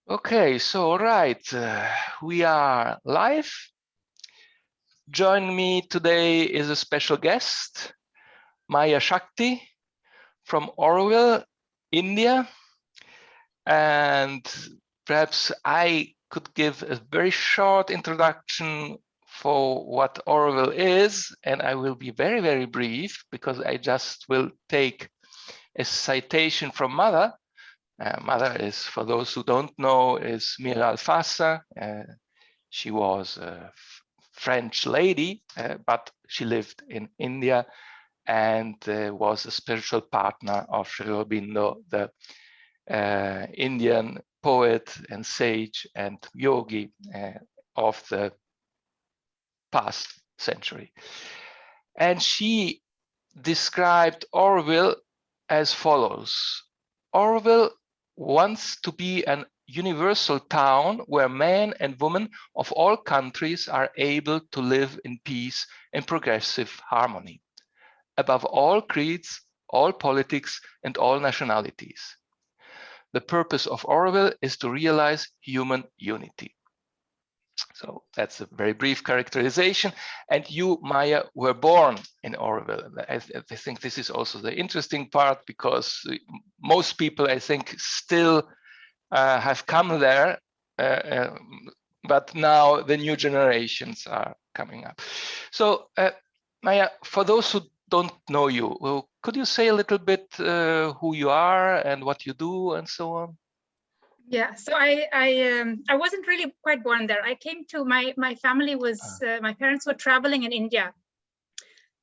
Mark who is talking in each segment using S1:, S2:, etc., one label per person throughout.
S1: Okay, so all right, we are live. Joining me today is a special guest, Maya Shakti from Auroville, India. And perhaps I could give a very short introduction for what Auroville is, and I will be very, very brief because I just will take a citation from Mother. Mother is, for those who don't know, is Mira Alfassa. She was a French lady, but she lived in India and was a spiritual partner of Sri Aurobindo, the Indian poet and sage and yogi of the past century. And she described Auroville as follows. Auroville wants to be an universal town where men and women of all countries are able to live in peace and progressive harmony, above all creeds, all politics, and all nationalities. The purpose of Auroville is to realize human unity. So that's a very brief characterization. And you, Maya, were born in Auroville. I think this is also the interesting part, because most people, I think, still have come there, but now the new generations are coming up. So Maya, for those who don't know you, well, could you say a little bit who you are and what you do and so on?
S2: Yeah, so I wasn't really quite born there. I came to my family was my parents were traveling in India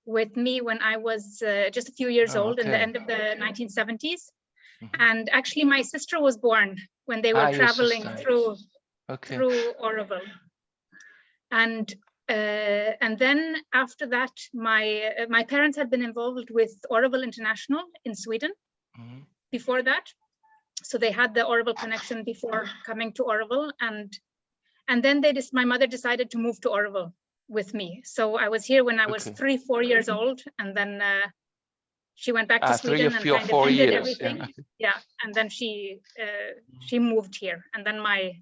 S2: with me when I was just a few years old in the end of the 1970s. And actually my sister was born when they were traveling through Auroville. And then after that, my parents had been involved with Auroville International in Sweden before that. So they had the Auroville connection before coming to Auroville, and then my mother decided to move to Auroville with me. So I was here when I was 3-4 years old, and then she went back to Sweden and kind of ended everything. Yeah, and then she moved here, and then my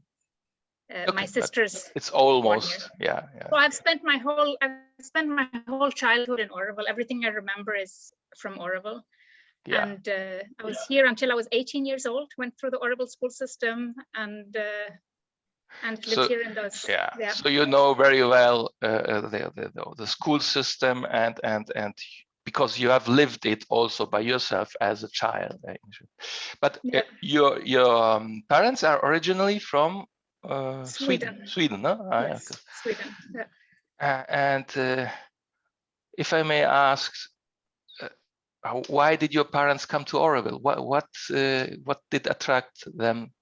S2: sisters.
S1: It's almost
S2: So I've spent my whole childhood in Auroville. Everything I remember is from Auroville. Yeah. And I was here until I was 18 years old, went through the Auroville school system and lived here in those.
S1: Yeah. So you know very well the school system and because you have lived it also by yourself as a child. But your parents are originally from Sweden. Sweden, no?
S2: Yes, Sweden. Yeah.
S1: And if I may ask, why did your parents come to Auroville? What did attract them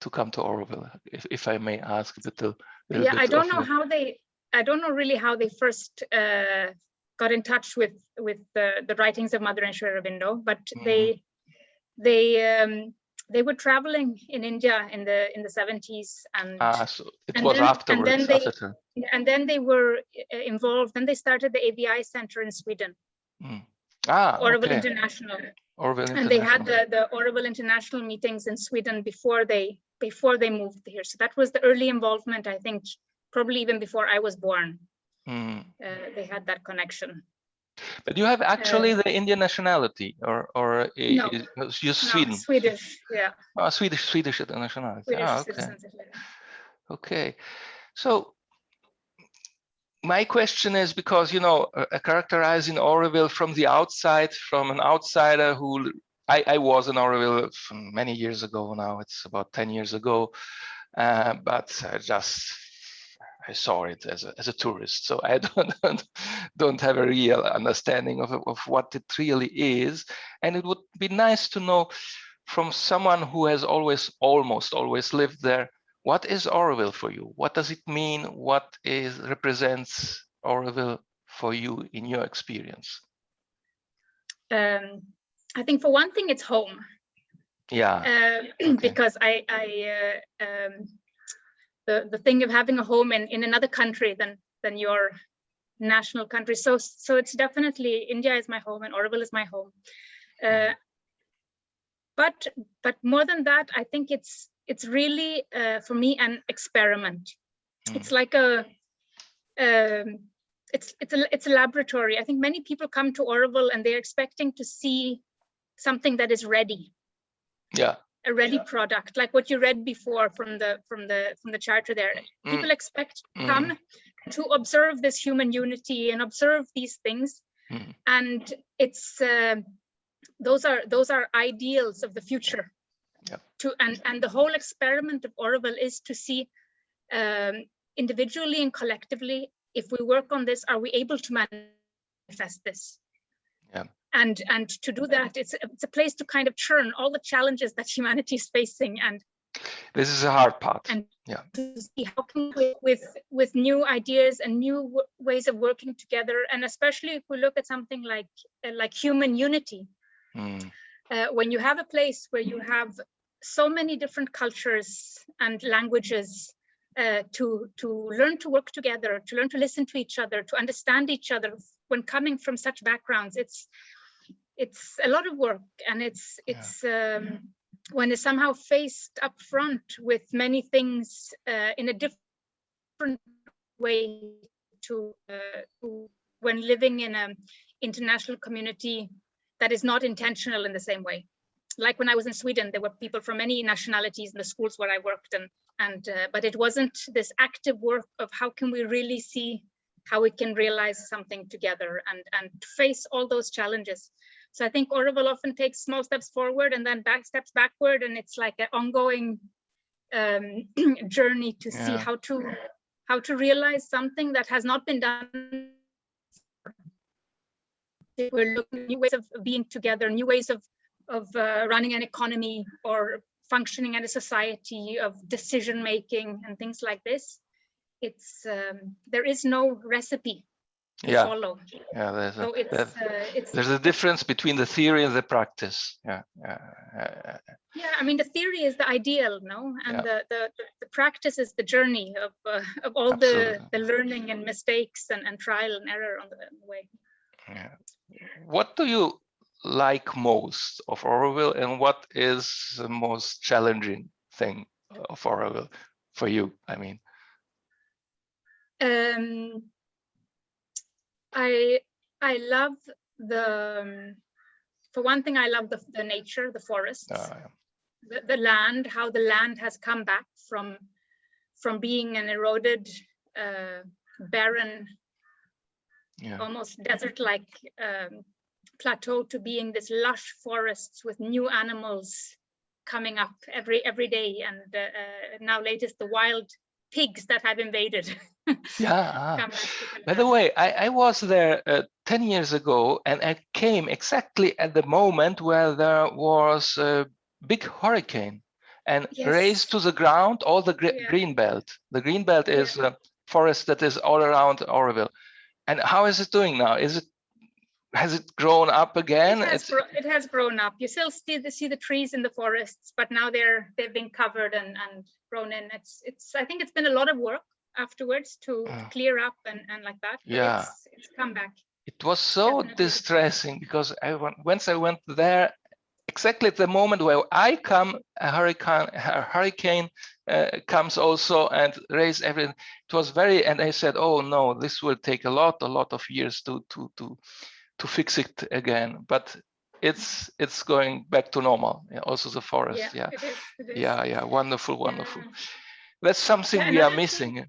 S1: to come to Auroville? If I may ask a little bit.
S2: I don't know how they. I don't know really how they first got in touch with the writings of Mother and Sri Aurobindo, but they were traveling in India in the 70s, and
S1: so it was afterwards.
S2: And then they were involved. Then they started the ABI Center in Sweden. Auroville International. And they had the Auroville International meetings in Sweden before they moved here. So that was the early involvement, I think, probably even before I was born. They had that connection.
S1: But you have actually the Indian nationality, or
S2: no,
S1: you're Sweden?
S2: No, Swedish, yeah.
S1: Swedish nationality.
S2: Swedish
S1: Okay. So my question is, because, you know, characterizing Auroville from the outside, from an outsider who, I was in Auroville many years ago now, it's about 10 years ago, but I saw it as a tourist, so I don't have a real understanding of what it really is. And it would be nice to know from someone who has almost always lived there, what is Auroville for you? What does it mean? What represents Auroville for you in your experience?
S2: I think for one thing, it's home.
S1: Yeah.
S2: Because the thing of having a home in another country than your national country. So it's definitely, India is my home and Auroville is my home. but more than that, I think it's really for me an experiment. It's like it's a laboratory. I think many people come to Auroville and they're expecting to see something that is ready.
S1: Yeah.
S2: A ready product, like what you read before from the charter there. People expect to come to observe this human unity and observe these things, and it's those are ideals of the future. And the whole experiment of Auroville is to see individually and collectively, if we work on this, are we able to manifest this?
S1: Yeah.
S2: And to do that, it's a place to kind of churn all the challenges that humanity is facing, and
S1: this is a hard part.
S2: And to see how can we, with new ideas and new ways of working together, and especially if we look at something like human unity, when you have a place where you have so many different cultures and languages to learn to work together, to learn to listen to each other, to understand each other when coming from such backgrounds, it's a lot of work, and it's when it's somehow faced up front with many things in a different way to when living in an international community that is not intentional in the same way. Like when I was in Sweden, there were people from many nationalities in the schools where I worked, but it wasn't this active work of how can we really see how we can realize something together and face all those challenges. So I think Auroville often takes small steps forward and then steps backward, and it's like an ongoing journey to see how to realize something that has not been done. We're looking at new ways of being together, new ways of running an economy or functioning in a society, of decision making and things like this. It's there is no recipe to follow.
S1: There's a difference between the theory and the practice.
S2: I mean, the theory is the ideal, no, and the practice is the journey of all the learning and mistakes and trial and error on the way.
S1: What do you like most of Auroville, and what is the most challenging thing of Auroville for you? I mean,
S2: I love for one thing, I love the nature, the forests, the land, how the land has come back from being an eroded, barren, almost desert-like plateau to being this lush forests with new animals coming up every day, and now latest the wild pigs that have invaded.
S1: By the way, I was there 10 years ago, and I came exactly at the moment where there was a big hurricane and razed to the ground all the green belt. The green belt is a forest that is all around Auroville. And how is it doing now? Has it grown up again?
S2: It has grown up. You still see the trees in the forests, but now they've been covered and grown in. I think it's been a lot of work afterwards to clear up and like that. But it's come back.
S1: It was so distressing because once I went there, exactly at the moment where I come, a hurricane comes also and raised everything. It was and I said, oh no, this will take a lot of years to fix it again, but it's going back to normal. Also the forest.
S2: It is.
S1: Wonderful. That's something we are missing.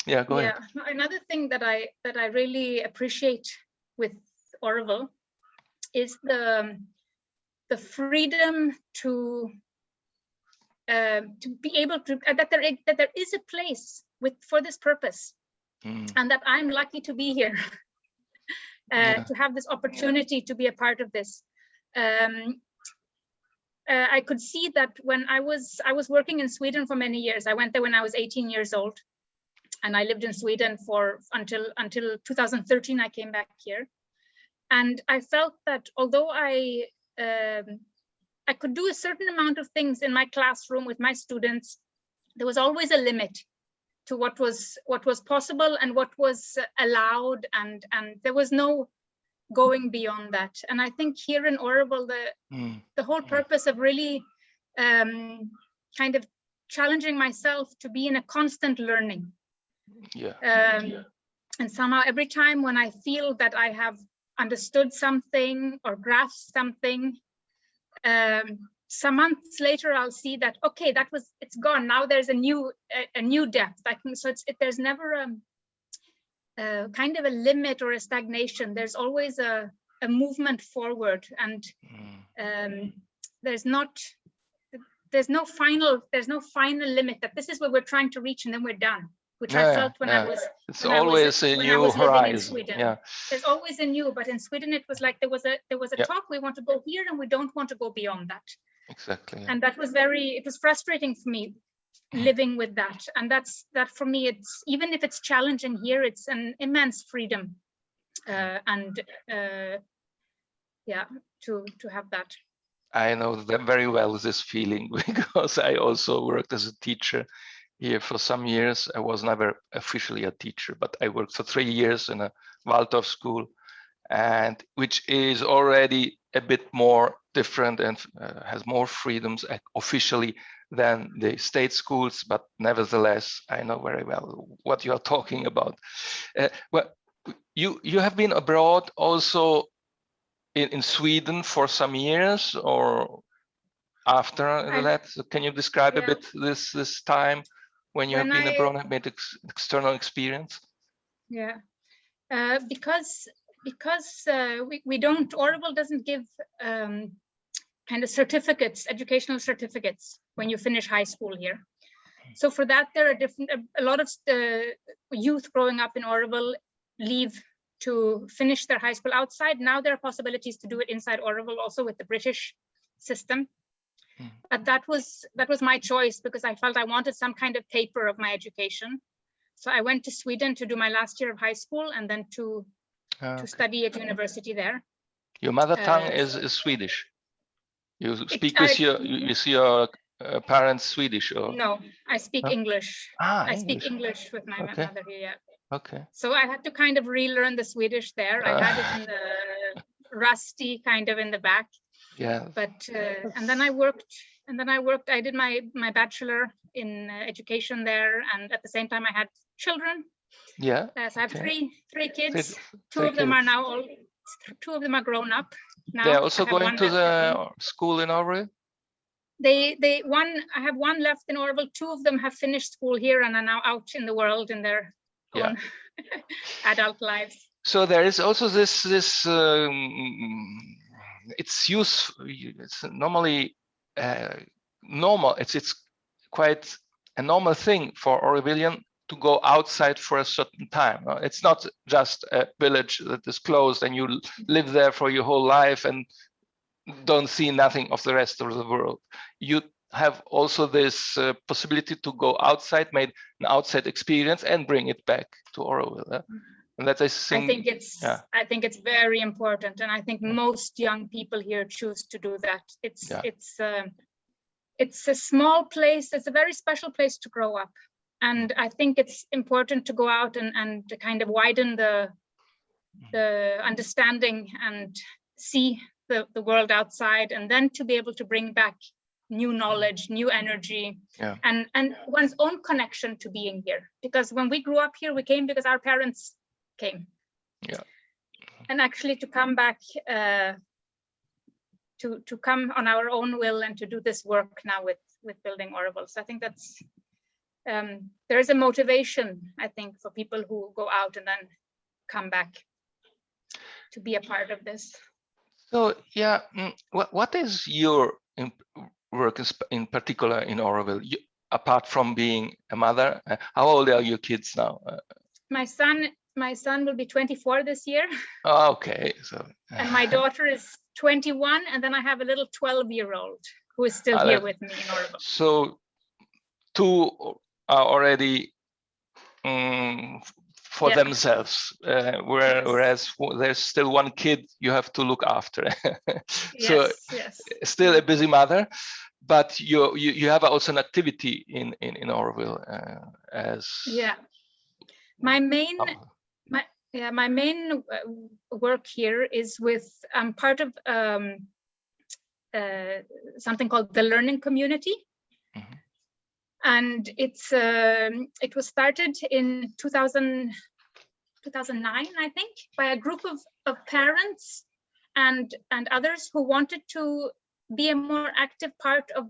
S1: Go ahead.
S2: Another thing that I really appreciate with Auroville is the freedom to be able to that there is a place for this purpose, and that I'm lucky to be here. To have this opportunity to be a part of this. I could see that when I was working in Sweden for many years. I went there when I was 18 years old, and I lived in Sweden until 2013. I came back here, and I felt that although I could do a certain amount of things in my classroom with my students, there was always a limit to what was possible and what was allowed, and there was no going beyond that. And I think here in Auroville, the whole purpose of really kind of challenging myself to be in a constant learning. And somehow every time when I feel that I have understood something or grasped something, some months later I'll see that, okay, it's gone. Now there's a new depth. There's never a kind of a limit or a stagnation. There's always a movement forward, and there's no final limit that this is what we're trying to reach and then we're done, which I felt when I was
S1: always a new horizon.
S2: There's always a new, but in Sweden it was like there was a talk, we want to go here and we don't want to go beyond that.
S1: Exactly.
S2: And that was it was frustrating for me living with that. And that for me, it's, even if it's challenging here, it's an immense freedom to have that.
S1: I know that very well, this feeling, because I also worked as a teacher here for some years. I was never officially a teacher, but I worked for 3 years in a Waldorf school, and which is already a bit more different and has more freedoms officially than the state schools, but nevertheless, I know very well what you are talking about. Well, you have been abroad also in Sweden for some years, or after that? So can you describe a bit this time when you have been abroad and made external experience?
S2: Yeah, because we don't, Auroville doesn't give kind of certificates, educational certificates when you finish high school here. So for that, there are a lot of youth growing up in Auroville leave to finish their high school outside. Now there are possibilities to do it inside Auroville also with the British system. But that was my choice, because I felt I wanted some kind of paper of my education. So I went to Sweden to do my last year of high school and then to study at university there.
S1: Your mother tongue is Swedish. You speak with your parents Swedish, or?
S2: No, I speak English. I speak English with my mother here. Yeah.
S1: Okay.
S2: So I had to kind of relearn the Swedish there. I had it in the rusty kind of in the back.
S1: Yeah.
S2: But and then I worked. I did my bachelor in education there, and at the same time I had children.
S1: Yeah.
S2: So I have three kids. Two of them are grown up now.
S1: They're also going to the school in Auroville?
S2: I have one left in Auroville. Two of them have finished school here and are now out in the world in their own adult lives. So
S1: there is also this it's normally normal. It's quite a normal thing for Aurovillian to go outside for a certain time. It's not just a village that is closed and you live there for your whole life and don't see nothing of the rest of the world. You have also this possibility to go outside, make an outside experience and bring it back to Auroville. And that I think it's very important, and I think most young people here choose to do that. It's a small place. It's a very special place to grow up, and I think it's important to go out and to kind of widen the understanding and see the world outside, and then to be able to bring back new knowledge, new energy, and one's own connection to being here. Because when we grew up here, we came because our parents came. And actually to come back, to come on our own will and to do this work now with building Auroville. So I think that's there is a motivation, I think, for people who go out and then come back to be a part of this. So what is your work in particular in Auroville, apart from being a mother? How old are your kids now?
S2: My son will be 24 this year.
S1: Oh, okay. So
S2: and my daughter is 21, and then I have a little 12-year-old who is still here with me in Auroville.
S1: So two are already for themselves, whereas there's still one kid you have to look after. So still a busy mother, but you have also an activity in Auroville as
S2: Yeah, my main work here is with, I'm part of something called the learning community.
S1: Mm-hmm.
S2: And it was started in 2009, I think, by a group of parents and others who wanted to be a more active part of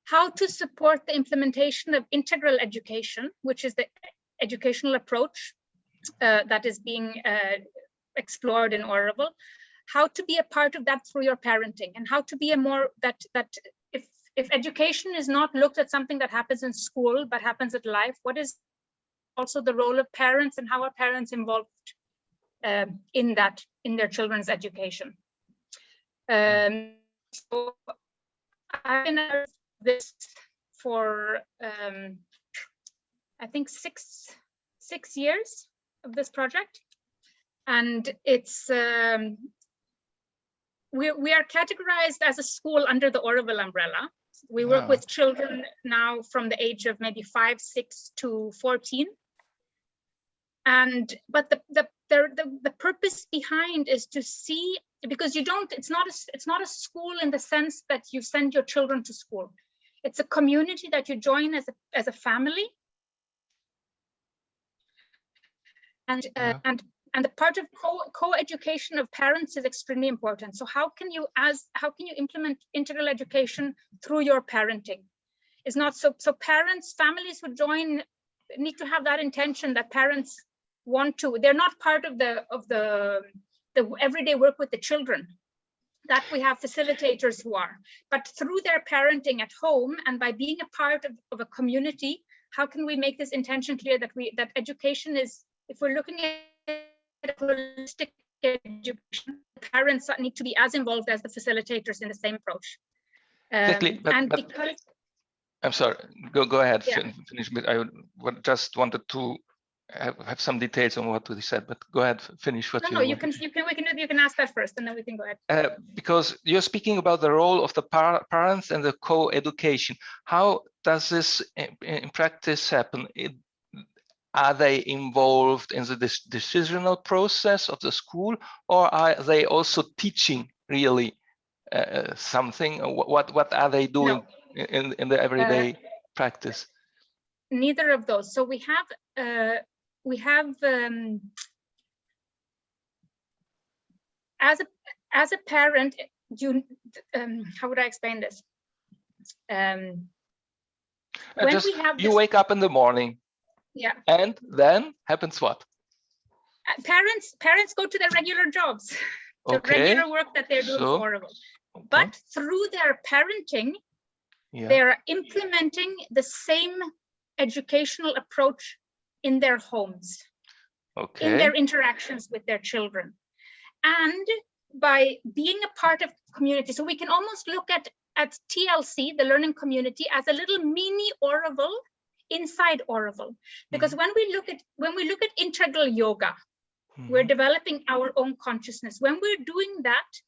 S2: how to support the implementation of integral education, which is the educational approach that is being explored in Auroville, how to be a part of that through your parenting, and how to be a more, that if education is not looked at something that happens in school, but happens at life, what is also the role of parents and how are parents involved in their children's education. So I've been at this for I think six years of this project, and it's we are categorized as a school under the Auroville umbrella. We work with children now from the age of maybe 5, 6 to 14, but the purpose behind is to see, because it's not a school in the sense that you send your children to school. It's a community that you join as a family, and the part of co-education of parents is extremely important. So how can you implement integral education through your parenting? It's not so families who join need to have that intention that parents want to. They're not part of the everyday work with the children. That we have facilitators who are, but through their parenting at home and by being a part of a community, how can we make this intention clear that education is, if we're looking at holistic education, parents need to be as involved as the facilitators in the same approach.
S1: Exactly, but
S2: because
S1: I'm sorry, go ahead,
S2: yeah.
S1: finish. But I just wanted to have some details on what we said, but go ahead, finish what
S2: you can ask that first, and then we can go ahead.
S1: Because you're speaking about the role of the parents and the co-education. How does this in practice happen? Are they involved in the decisional process of the school, or are they also teaching really something? What are they doing in the everyday practice?
S2: Neither of those. So we have as a parent, how would I explain this?
S1: You wake up in the morning.
S2: Yeah.
S1: And then happens what?
S2: Parents go to their regular jobs, the regular work that they're doing for Oroville. But through their parenting, they're implementing the same educational approach in their homes, in their interactions with their children, and by being a part of community. So we can almost look at TLC, the learning community, as a little mini Oroville inside Auroville, because when we look at integral yoga, we're developing our own consciousness. When we're doing that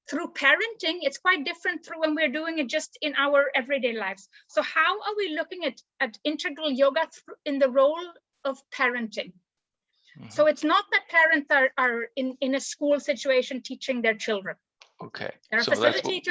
S2: through parenting, it's quite different from when we're doing it just in our everyday lives. So how are we looking at integral yoga in the role of parenting? So it's not that parents are in a school situation teaching their children.
S1: Okay,
S2: so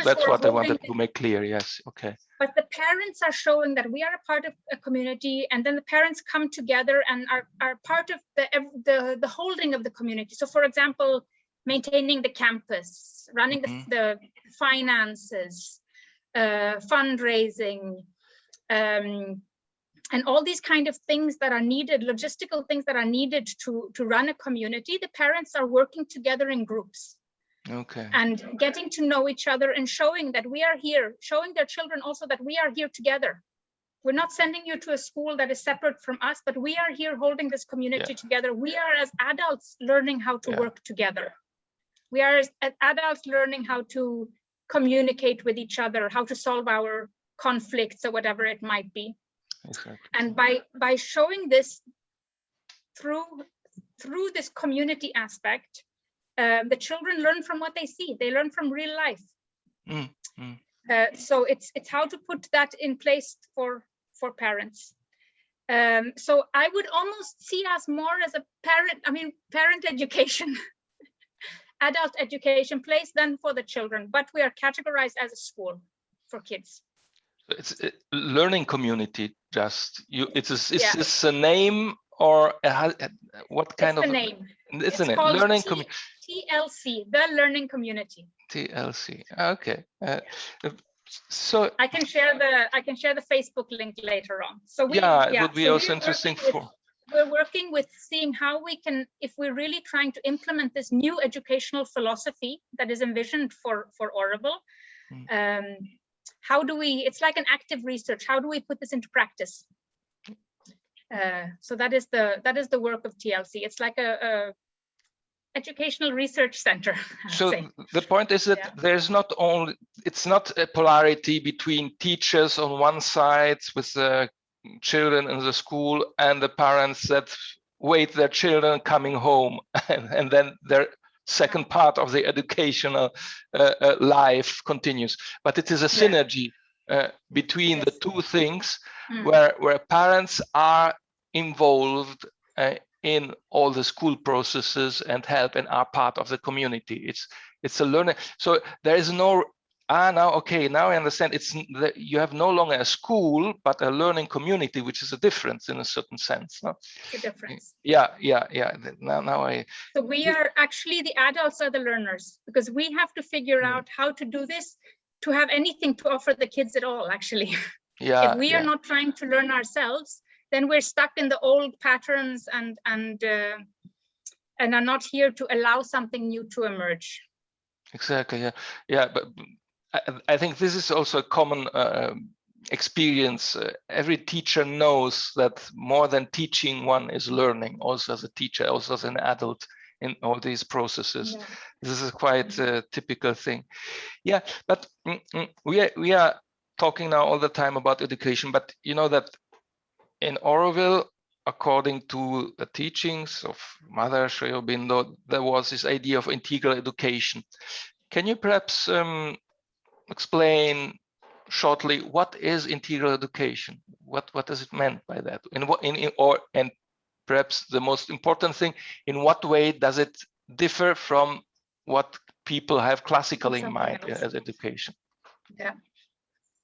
S1: that's what I wanted to make clear. Yes, okay.
S2: But the parents are showing that we are a part of a community, and then the parents come together and are part of the holding of the community. So, for example, maintaining the campus, running the finances, fundraising, and all these kind of things that are needed, logistical things that are needed to run a community. The parents are working together in groups.
S1: Okay.
S2: And getting to know each other and showing that we are here, showing their children also that we are here together. We're not sending you to a school that is separate from us, but we are here holding this community together. We are as adults learning how to work together. We are as adults learning how to communicate with each other, how to solve our conflicts or whatever it might be.
S1: Exactly.
S2: And by showing this through this community aspect, the children learn from what they see. They learn from real life. So it's how to put that in place for for parents. So I would almost see us more as a parent education, adult education place than for the children, but we are categorized as a school for kids.
S1: It's a learning community. Just you. Is
S2: Yeah.
S1: this a name or what kind
S2: It's
S1: of
S2: the name?
S1: It's a name.
S2: Called
S1: Learning community.
S2: TLC, the learning community.
S1: TLC. Okay. So
S2: I can share the Facebook link later on. So
S1: it would be also interesting
S2: we're working with seeing how we can, if we're really trying to implement this new educational philosophy that is envisioned for Auroville, how do we, it's like an active research, how do we put this into practice? So that is the work of TLC. It's like a educational research center.
S1: So the point is that there's not only, it's not a polarity between teachers on one side with the children in the school and the parents that wait their children coming home and then their second part of the educational life continues. But it is a synergy between the two things where parents are involved in all the school processes and help and are part of the community. It's a learning. So there is no now I understand. It's that you have no longer a school but a learning community, which is a difference in a certain sense. No?
S2: The difference.
S1: Yeah. Now I.
S2: So we are actually, the adults are the learners, because we have to figure out how to do this to have anything to offer the kids at all. Actually, if we are not trying to learn ourselves, then we're stuck in the old patterns and are not here to allow something new to emerge.
S1: Exactly. Yeah. But I think this is also a common experience. Every teacher knows that more than teaching, one is learning. Also as a teacher, also as an adult in all these processes. Yeah. This is quite a typical thing. Yeah. But we are talking now all the time about education. But you know that in Auroville, according to the teachings of Mother Sri Aurobindo, there was this idea of integral education. Can you perhaps explain shortly what is integral education? What does it mean by that? And perhaps the most important thing, in what way does it differ from what people have classically in mind as education?
S2: Yeah.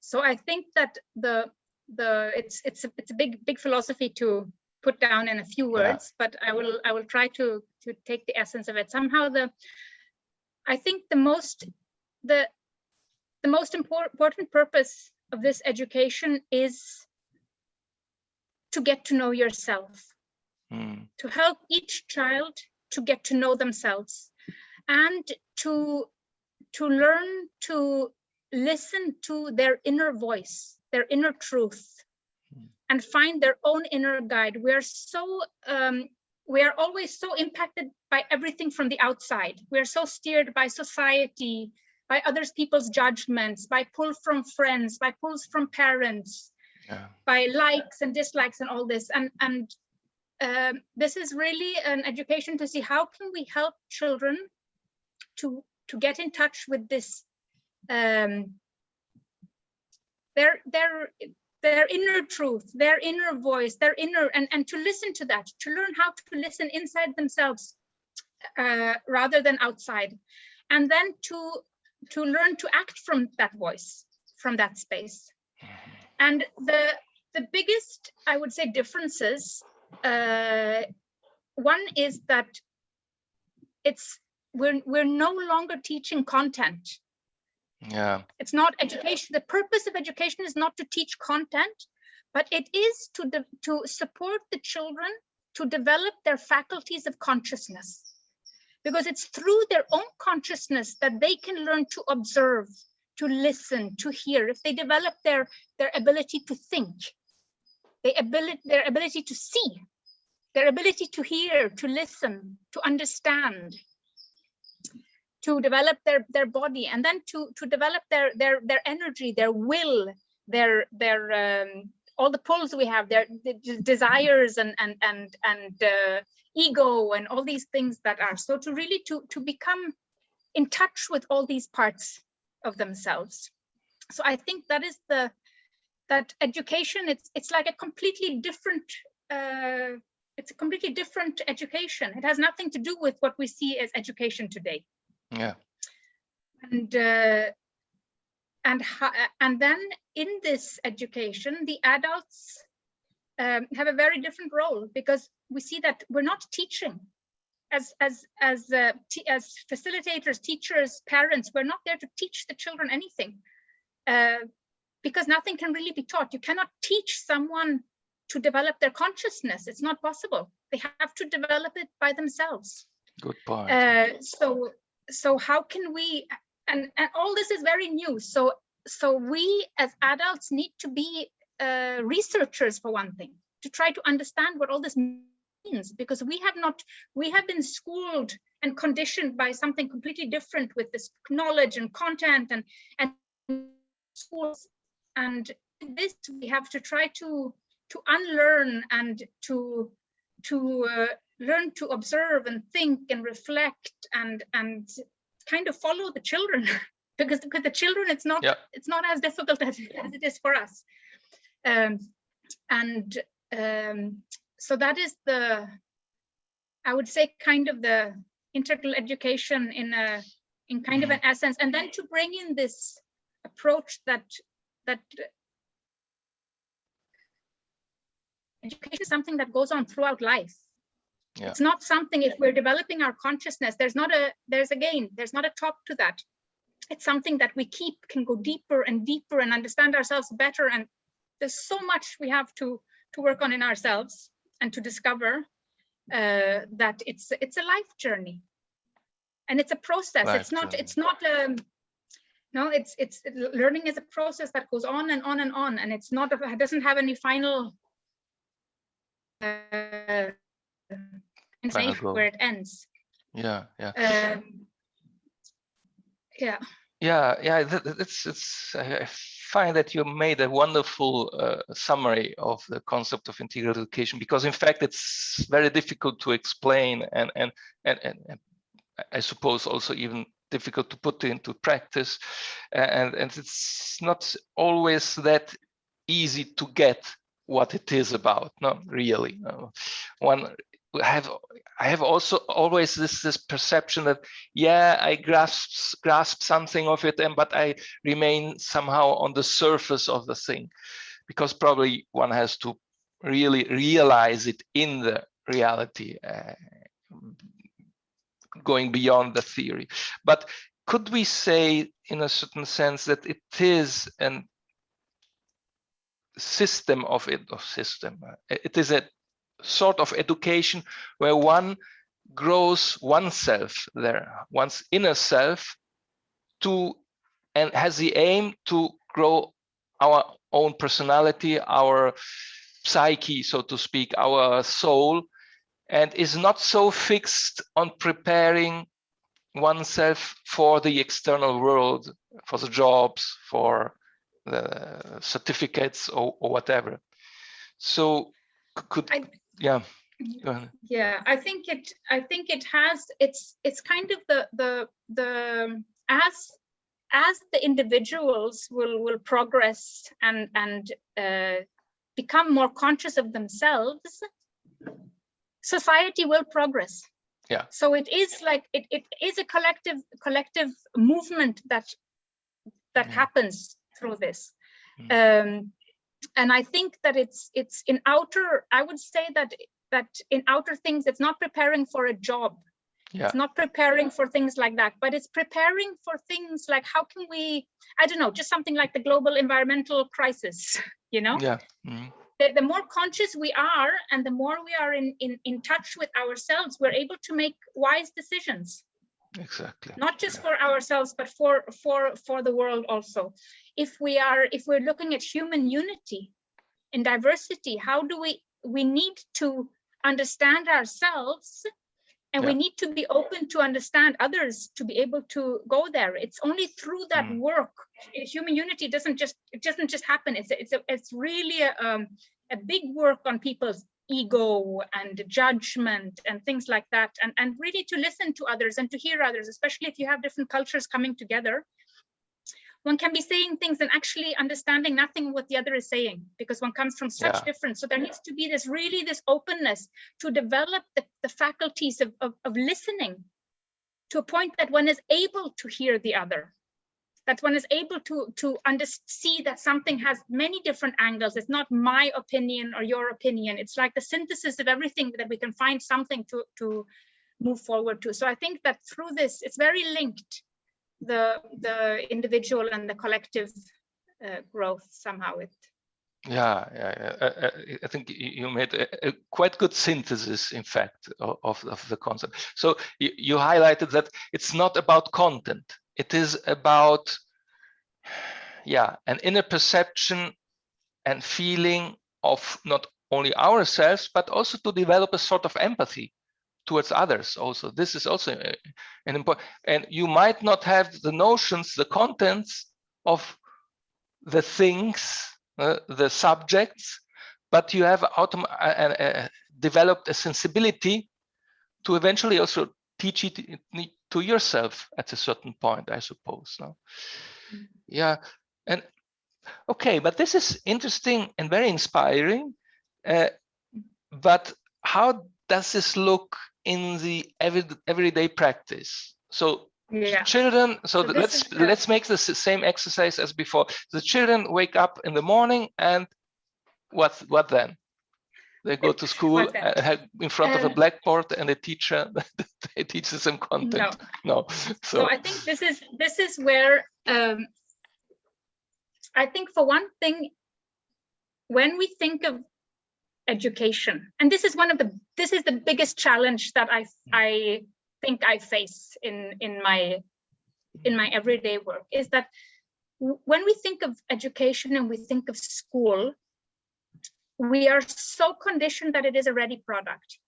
S2: So I think that it's a big philosophy to put down in a few words, but I will try to take the essence of it. Somehow I think the most important purpose of this education is to get to know yourself, to help each child to get to know themselves, and to learn to listen to their inner voice, their inner truth, and find their own inner guide. We are always so impacted by everything from the outside. We are so steered by society, by others people's judgments, by pull from friends, by pulls from parents, by likes and dislikes and all this. And this is really an education to see how can we help children to get in touch with this, their inner truth, their inner voice, their inner, and to listen to that, to learn how to listen inside themselves rather than outside, and then to learn to act from that voice, from that space. And the biggest, I would say, differences, one is that we're no longer teaching content. It's not education. The purpose of education is not to teach content, but it is to support the children to develop their faculties of consciousness, because it's through their own consciousness that they can learn to observe, to listen, to hear. If they develop their ability to think, their ability to see, their ability to hear, to listen, to understand, to develop their body, and then to develop their energy, their will, their all the pulls we have, their desires and ego and all these things that are. So to really to become in touch with all these parts of themselves. So I think that is education, it's like a completely different it's a completely different education. It has nothing to do with what we see as education today.
S1: Yeah.
S2: And then in this education, the adults have a very different role, because we see that we're not teaching as facilitators, teachers, parents. We're not there to teach the children anything, because nothing can really be taught. You cannot teach someone to develop their consciousness. It's not possible. They have to develop it by themselves.
S1: Good point.
S2: So how can we, and all this is very new. So we as adults need to be researchers, for one thing, to try to understand what all this means, because we have been schooled and conditioned by something completely different with this knowledge and content and schools. And this we have to try to unlearn and to learn to observe and think and reflect and kind of follow the children, because the children, it's not as difficult as it is for us. So that is I would say, kind of the integral education in kind of an essence, and then to bring in this approach that education is something that goes on throughout life. Yeah. It's not something, if we're developing our consciousness, there's not a top to that. It's something that we can go deeper and deeper and understand ourselves better. And there's so much we have to work on in ourselves and to discover that it's a life journey, and it's a process. It's learning is a process that goes on and on and on, and it doesn't have any final where it ends.
S1: Yeah. I find that you made a wonderful summary of the concept of integral education, because in fact it's very difficult to explain and I suppose also even difficult to put into practice, and it's not always that easy to get what it is about. No, really. I have also always this perception that I grasp something of it, but I remain somehow on the surface of the thing, because probably one has to really realize it in the reality, going beyond the theory. But could we say, in a certain sense, that it is a system it is a sort of education where one grows oneself, one's inner self, and has the aim to grow our own personality, our psyche, so to speak, our soul, and is not so fixed on preparing oneself for the external world, for the jobs, for the certificates or whatever. So go ahead.
S2: Yeah, I think it has, it's kind of the as the individuals will progress and become more conscious of themselves, society will progress.
S1: Yeah.
S2: So it is like it is a collective movement that happens through this. And I think that it's in outer, I would say that in outer things, it's not preparing for a job. Yeah. It's not preparing for things like that, but it's preparing for things like, how can we, I don't know, just something like the global environmental crisis, you know?
S1: Yeah.
S2: The more conscious we are and the more we are in touch with ourselves, we're able to make wise decisions.
S1: Exactly.
S2: Not just for ourselves, but for the world also. If we're looking at human unity and diversity, how do we need to understand ourselves, and we need to be open to understand others to be able to go there. It's only through that work. Human unity doesn't just happen. It's really a big work on people's ego and judgment and things like that, and really to listen to others and to hear others, especially if you have different cultures coming together. one can be saying things and actually understanding nothing what the other is saying, because one comes from such different. So there needs to be this openness to develop the faculties of listening to a point that one is able to hear the other, that one is able to see that something has many different angles. It's not my opinion or your opinion. It's like the synthesis of everything that we can find something to move forward to. So I think that through this, it's very linked, the individual and the collective growth somehow.
S1: I think you made a quite good synthesis, in fact, of the concept. So you highlighted that it's not about content. It is about, an inner perception and feeling of not only ourselves, but also to develop a sort of empathy towards others also. This is also an important, and you might not have the notions, the contents of the things, the subjects, but you have developed a sensibility to eventually also teach it to yourself at a certain point, I suppose. No? Yeah, and okay, but this is interesting and very inspiring. But how does this look in the everyday practice? So children, so let's make the same exercise as before. The children wake up in the morning, and what then? They go to school in front of a blackboard, and a teacher they teaches them content. No. So
S2: I think this is where I think, for one thing, when we think of education, and this is the biggest challenge that I think I face in my everyday work, is that when we think of education and we think of school, we are so conditioned that it is a ready product.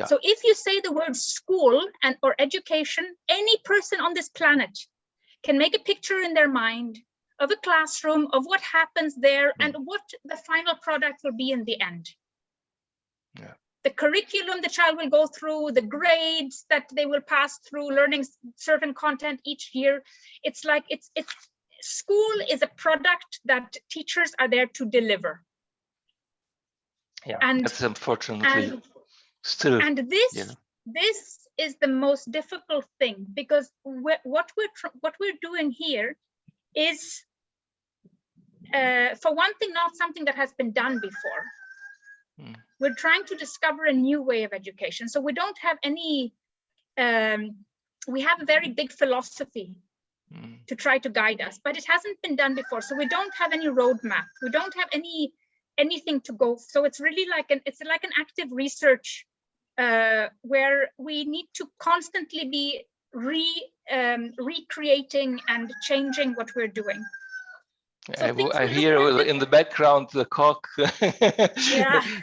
S2: So if you say the word school or education, any person on this planet can make a picture in their mind of a classroom, of what happens there, and what the final product will be in the end. The curriculum the child will go through, the grades that they will pass through, learning certain content each year. It's like school is a product that teachers are there to deliver. And
S1: that's unfortunately still.
S2: And this is the most difficult thing, because what we're doing here is, for one thing, not something that has been done before. We're trying to discover a new way of education. So we don't have any, we have a very big philosophy to try to guide us, but it hasn't been done before. So we don't have any roadmap. We don't have anything to go. So it's really like an active research where we need to constantly be recreating and changing what we're doing. So
S1: I hear in the background the cock.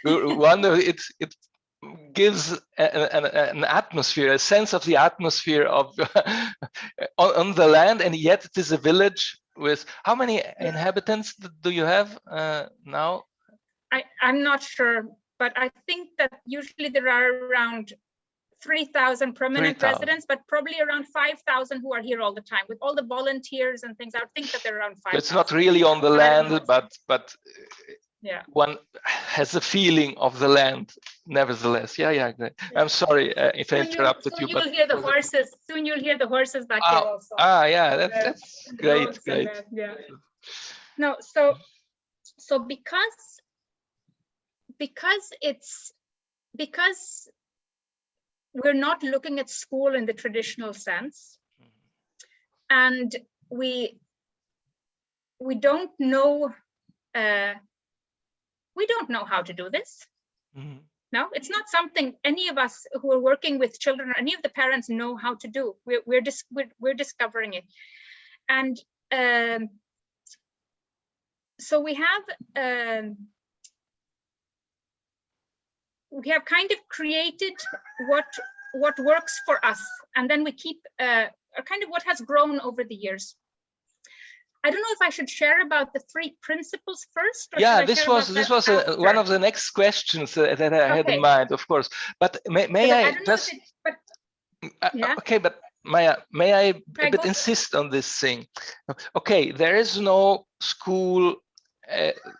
S1: Wonder it gives an atmosphere, a sense of the atmosphere of on the land, and yet it is a village with how many inhabitants do you have now?
S2: I'm not sure, but I think that usually there are around 3,000 permanent residents, but probably around 5,000 who are here all the time with all the volunteers and things. I would think that they're around 5,000.
S1: It's not really on the land, but one has a feeling of the land, nevertheless. Great. I'm sorry if I interrupted you.
S2: You'll hear the horses. Soon you'll hear the horses back here also.
S1: That's great.
S2: No, so because we're not looking at school in the traditional sense, and we don't know how to do this. No, it's not something any of us who are working with children or any of the parents know how to do. We're discovering it, and so we have kind of created what works for us, and then we keep kind of what has grown over the years. I don't know if I should share about the 3 principles first.
S1: This was one of the next questions that I had in mind, of course. But may I just? Okay, but may I a bit insist on this thing? Okay, there is no school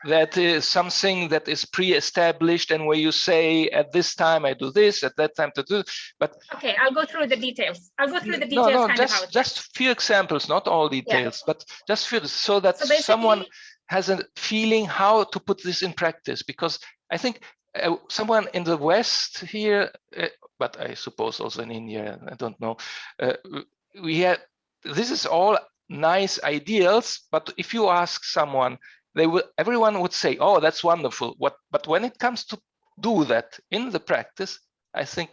S1: that is something that is pre-established and where you say at this time I do this, at that time to do. But
S2: okay, I'll go through the details. I'll go through the details.
S1: Just few examples, not all details, but just few, so that someone has a feeling how to put this in practice. Because I think someone in the West here, but I suppose also in India, I don't know, we have, this is all nice ideals, but if you ask someone, everyone would say, oh, that's wonderful. But when it comes to do that in the practice, I think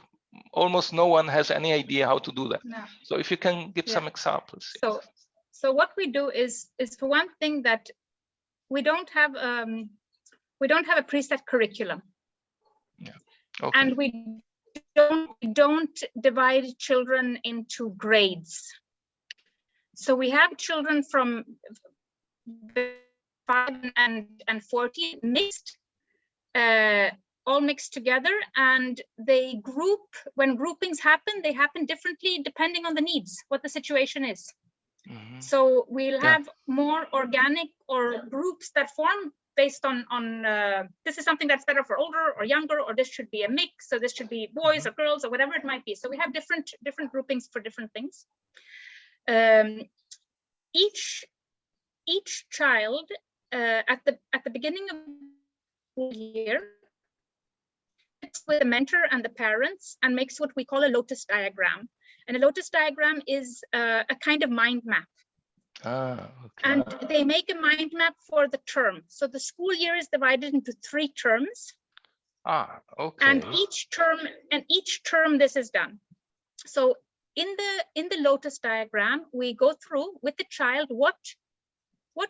S1: almost no one has any idea how to do that. No. So if you can give some examples.
S2: So what we do is for one thing that we don't have a preset curriculum.
S1: Yeah. Okay.
S2: And we don't divide children into grades. So we have children from 5 and 14 mixed, all mixed together, and they group. When groupings happen, they happen differently depending on the needs, what the situation is. Mm-hmm. So we'll have more organic or groups that form based on this is something that's better for older or younger, or this should be a mix, so this should be boys or girls or whatever it might be. So we have different groupings for different things. Each child at the beginning of the year sits with the mentor and the parents and makes what we call a lotus diagram. And a lotus diagram is a kind of mind map.
S1: Okay.
S2: And they make a mind map for the term. So the school year is divided into 3 terms.
S1: Okay.
S2: And each term this is done. So in the lotus diagram, we go through with the child, what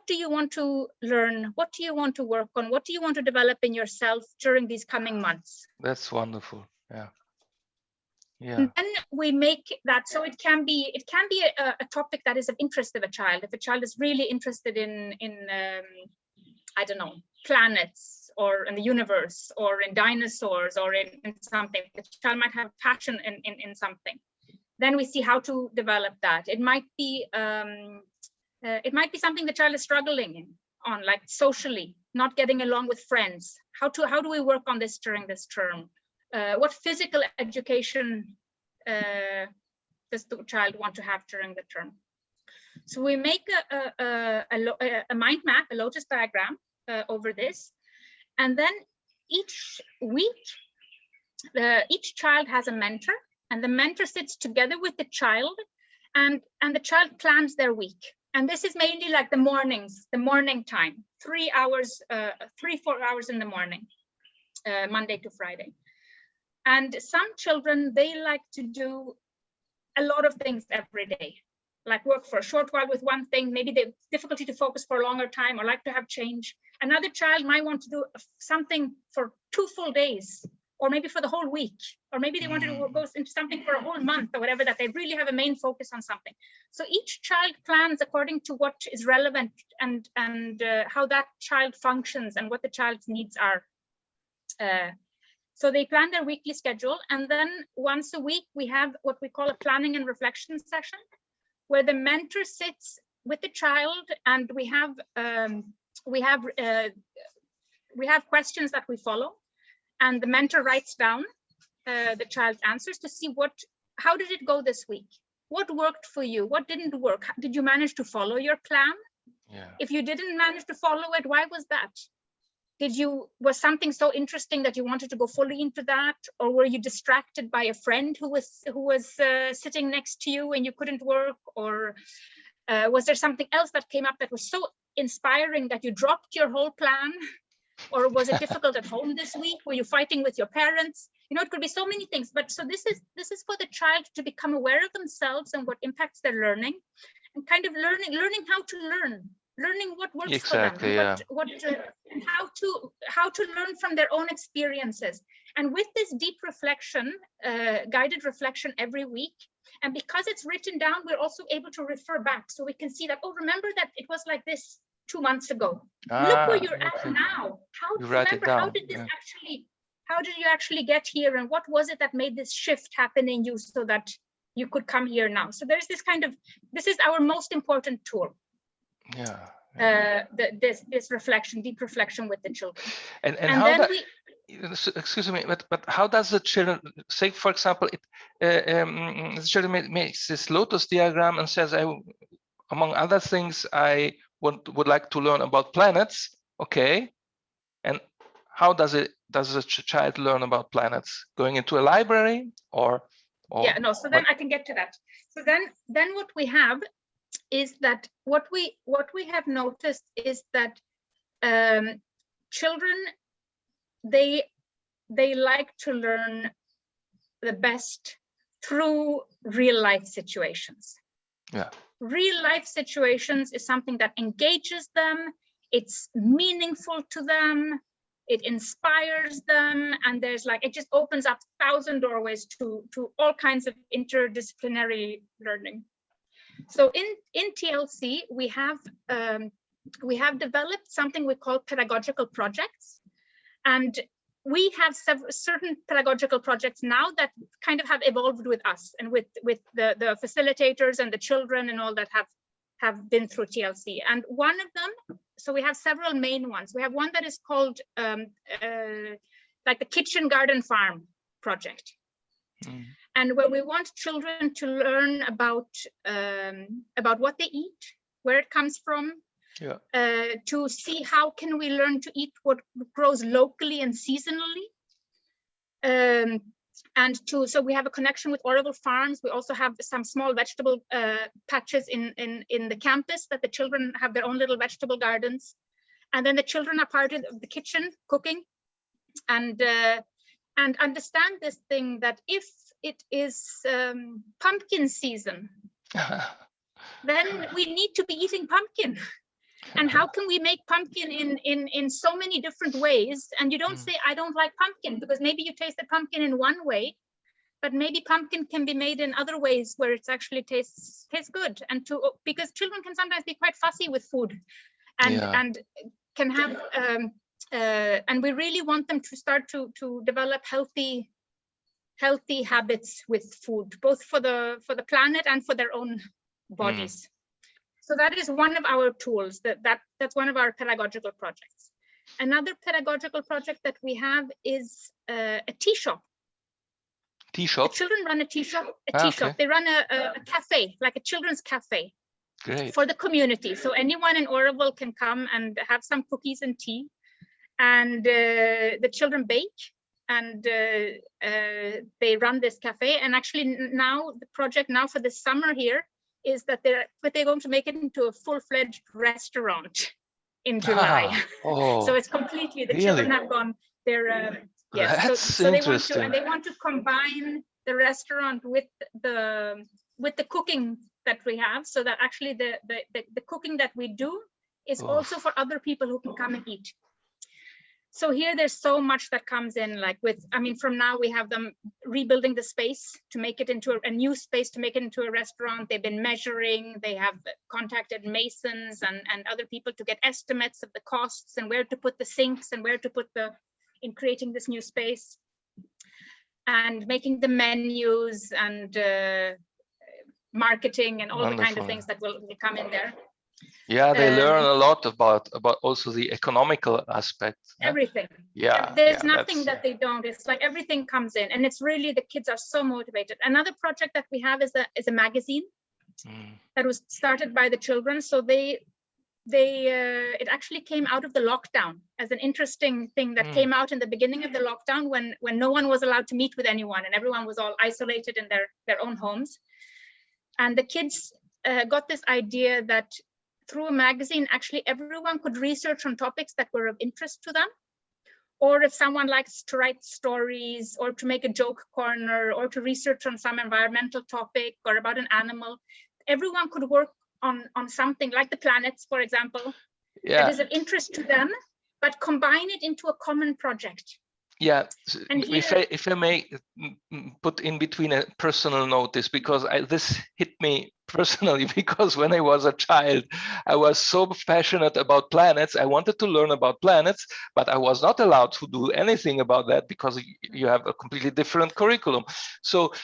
S2: do you want to learn? What do you want to work on? What do you want to develop in yourself during these coming months?
S1: That's wonderful. Yeah. Yeah.
S2: And then we make that so it can be a topic that is of interest of a child. If a child is really interested in I don't know, planets or in the universe or in dinosaurs or in something, the child might have a passion in something. Then we see how to develop that. It might be something the child is struggling on, like socially, not getting along with friends. How do we work on this during this term? What physical education does the child want to have during the term? So we make a mind map, a lotus diagram over this. And then each week, each child has a mentor, and the mentor sits together with the child, and the child plans their week. And this is mainly like the mornings, the morning time, 3 hours, 3-4 hours in the morning, Monday to Friday. And some children, they like to do a lot of things every day, like work for a short while with one thing. Maybe they have difficulty to focus for a longer time or like to have change. Another child might want to do something for 2 full days, or maybe for the whole week, or maybe they want to go into something for a whole month or whatever, that they really have a main focus on something. So each child plans according to what is relevant and how that child functions and what the child's needs are. So they plan their weekly schedule, and then once a week we have what we call a planning and reflection session, where the mentor sits with the child, and we have questions that we follow, and the mentor writes down the child's answers to see how did it go this week? What worked for you? What didn't work? Did you manage to follow your plan?
S1: Yeah.
S2: If you didn't manage to follow it, why was that? Was something so interesting that you wanted to go fully into that, or were you distracted by a friend who was sitting next to you and you couldn't work, or was there something else that came up that was so inspiring that you dropped your whole plan? Or was it difficult at home this week? Were you fighting with your parents? You know, it could be so many things. But so this is for the child to become aware of themselves and what impacts their learning, and kind of learning how to learning what works for them, and how to learn from their own experiences. And with this deep reflection, guided reflection every week, and because it's written down, we're also able to refer back, so we can see that, oh, remember that it was like this 2 months ago. Look where you're at now. How did you actually get here, and what was it that made this shift happen in you, so that you could come here now. So there's this kind of, this is our most important tool.
S1: Yeah.
S2: This reflection, deep reflection with the children.
S1: And how that, excuse me, but how does the children, say for example, the children makes this lotus diagram and says, among other things, I would like to learn about planets. Okay, and how does the child learn about planets? Going into a library or
S2: yeah, no, so then I can get to that. So then what we have is that what we have noticed is that children, they like to learn the best through real life situations.
S1: Yeah.
S2: Real life situations is something that engages them, it's meaningful to them, it inspires them, and there's like, it just opens up 1,000 doorways to all kinds of interdisciplinary learning. So in TLC, we have developed something we call pedagogical projects, and we have certain pedagogical projects now that kind of have evolved with us and with the facilitators and the children and all that have been through TLC. And one of them, so we have several main ones. We have one that is called like the Kitchen Garden Farm project. Mm. And where we want children to learn about what they eat, where it comes from, yeah. To see how can we learn to eat what grows locally and seasonally. And so we have a connection with Auroville farms. We also have some small vegetable patches in the campus that the children have their own little vegetable gardens. And then the children are part of the kitchen cooking and understand this thing that if it is pumpkin season, then we need to be eating pumpkin. And how can we make pumpkin in so many different ways? And you don't say, I don't like pumpkin, because maybe you tasted pumpkin in one way, but maybe pumpkin can be made in other ways where it actually tastes good. And because children can sometimes be quite fussy with food and can have, and we really want them to start to develop healthy habits with food, both for the planet and for their own bodies. So that is one of our tools, that's one of our pedagogical projects. Another pedagogical project that we have is a tea shop. Tea shop? The children run a tea shop. Shop. They run a cafe, like a children's cafe. Great. For the community. So anyone in Oroville can come and have some cookies and tea. And the children bake and they run this cafe. And actually now the project now for the summer here is that they're going to make it into a full-fledged restaurant in July. Oh, so it's completely, the really? Children have gone, they're, yes, so they want to combine the restaurant with the cooking that we have, so that actually the cooking that we do is also for other people who can come and eat. So here there's so much that comes in, like from now we have them rebuilding the space to make it into a new space, to make it into a restaurant. They've been measuring, they have contacted masons and other people to get estimates of the costs and where to put the sinks and where to put in creating this new space. And making the menus and marketing and all Wonderful. The kind of things that will come in there.
S1: Yeah, they learn a lot about also the economical aspect.
S2: Everything. Yeah. There's nothing that they don't. It's like everything comes in, and it's really, the kids are so motivated. Another project that we have is a magazine that was started by the children. So it actually came out of the lockdown as an interesting thing that came out in the beginning of the lockdown when no one was allowed to meet with anyone and everyone was all isolated in their own homes. And the kids got this idea that through a magazine, actually everyone could research on topics that were of interest to them. Or if someone likes to write stories or to make a joke corner or to research on some environmental topic or about an animal, everyone could work on something like the planets, for example, that is of interest to them, but combine it into a common project.
S1: Yeah, if I may put in between a personal notice, because this hit me personally, because when I was a child, I was so passionate about planets. I wanted to learn about planets, but I was not allowed to do anything about that because you have a completely different curriculum. So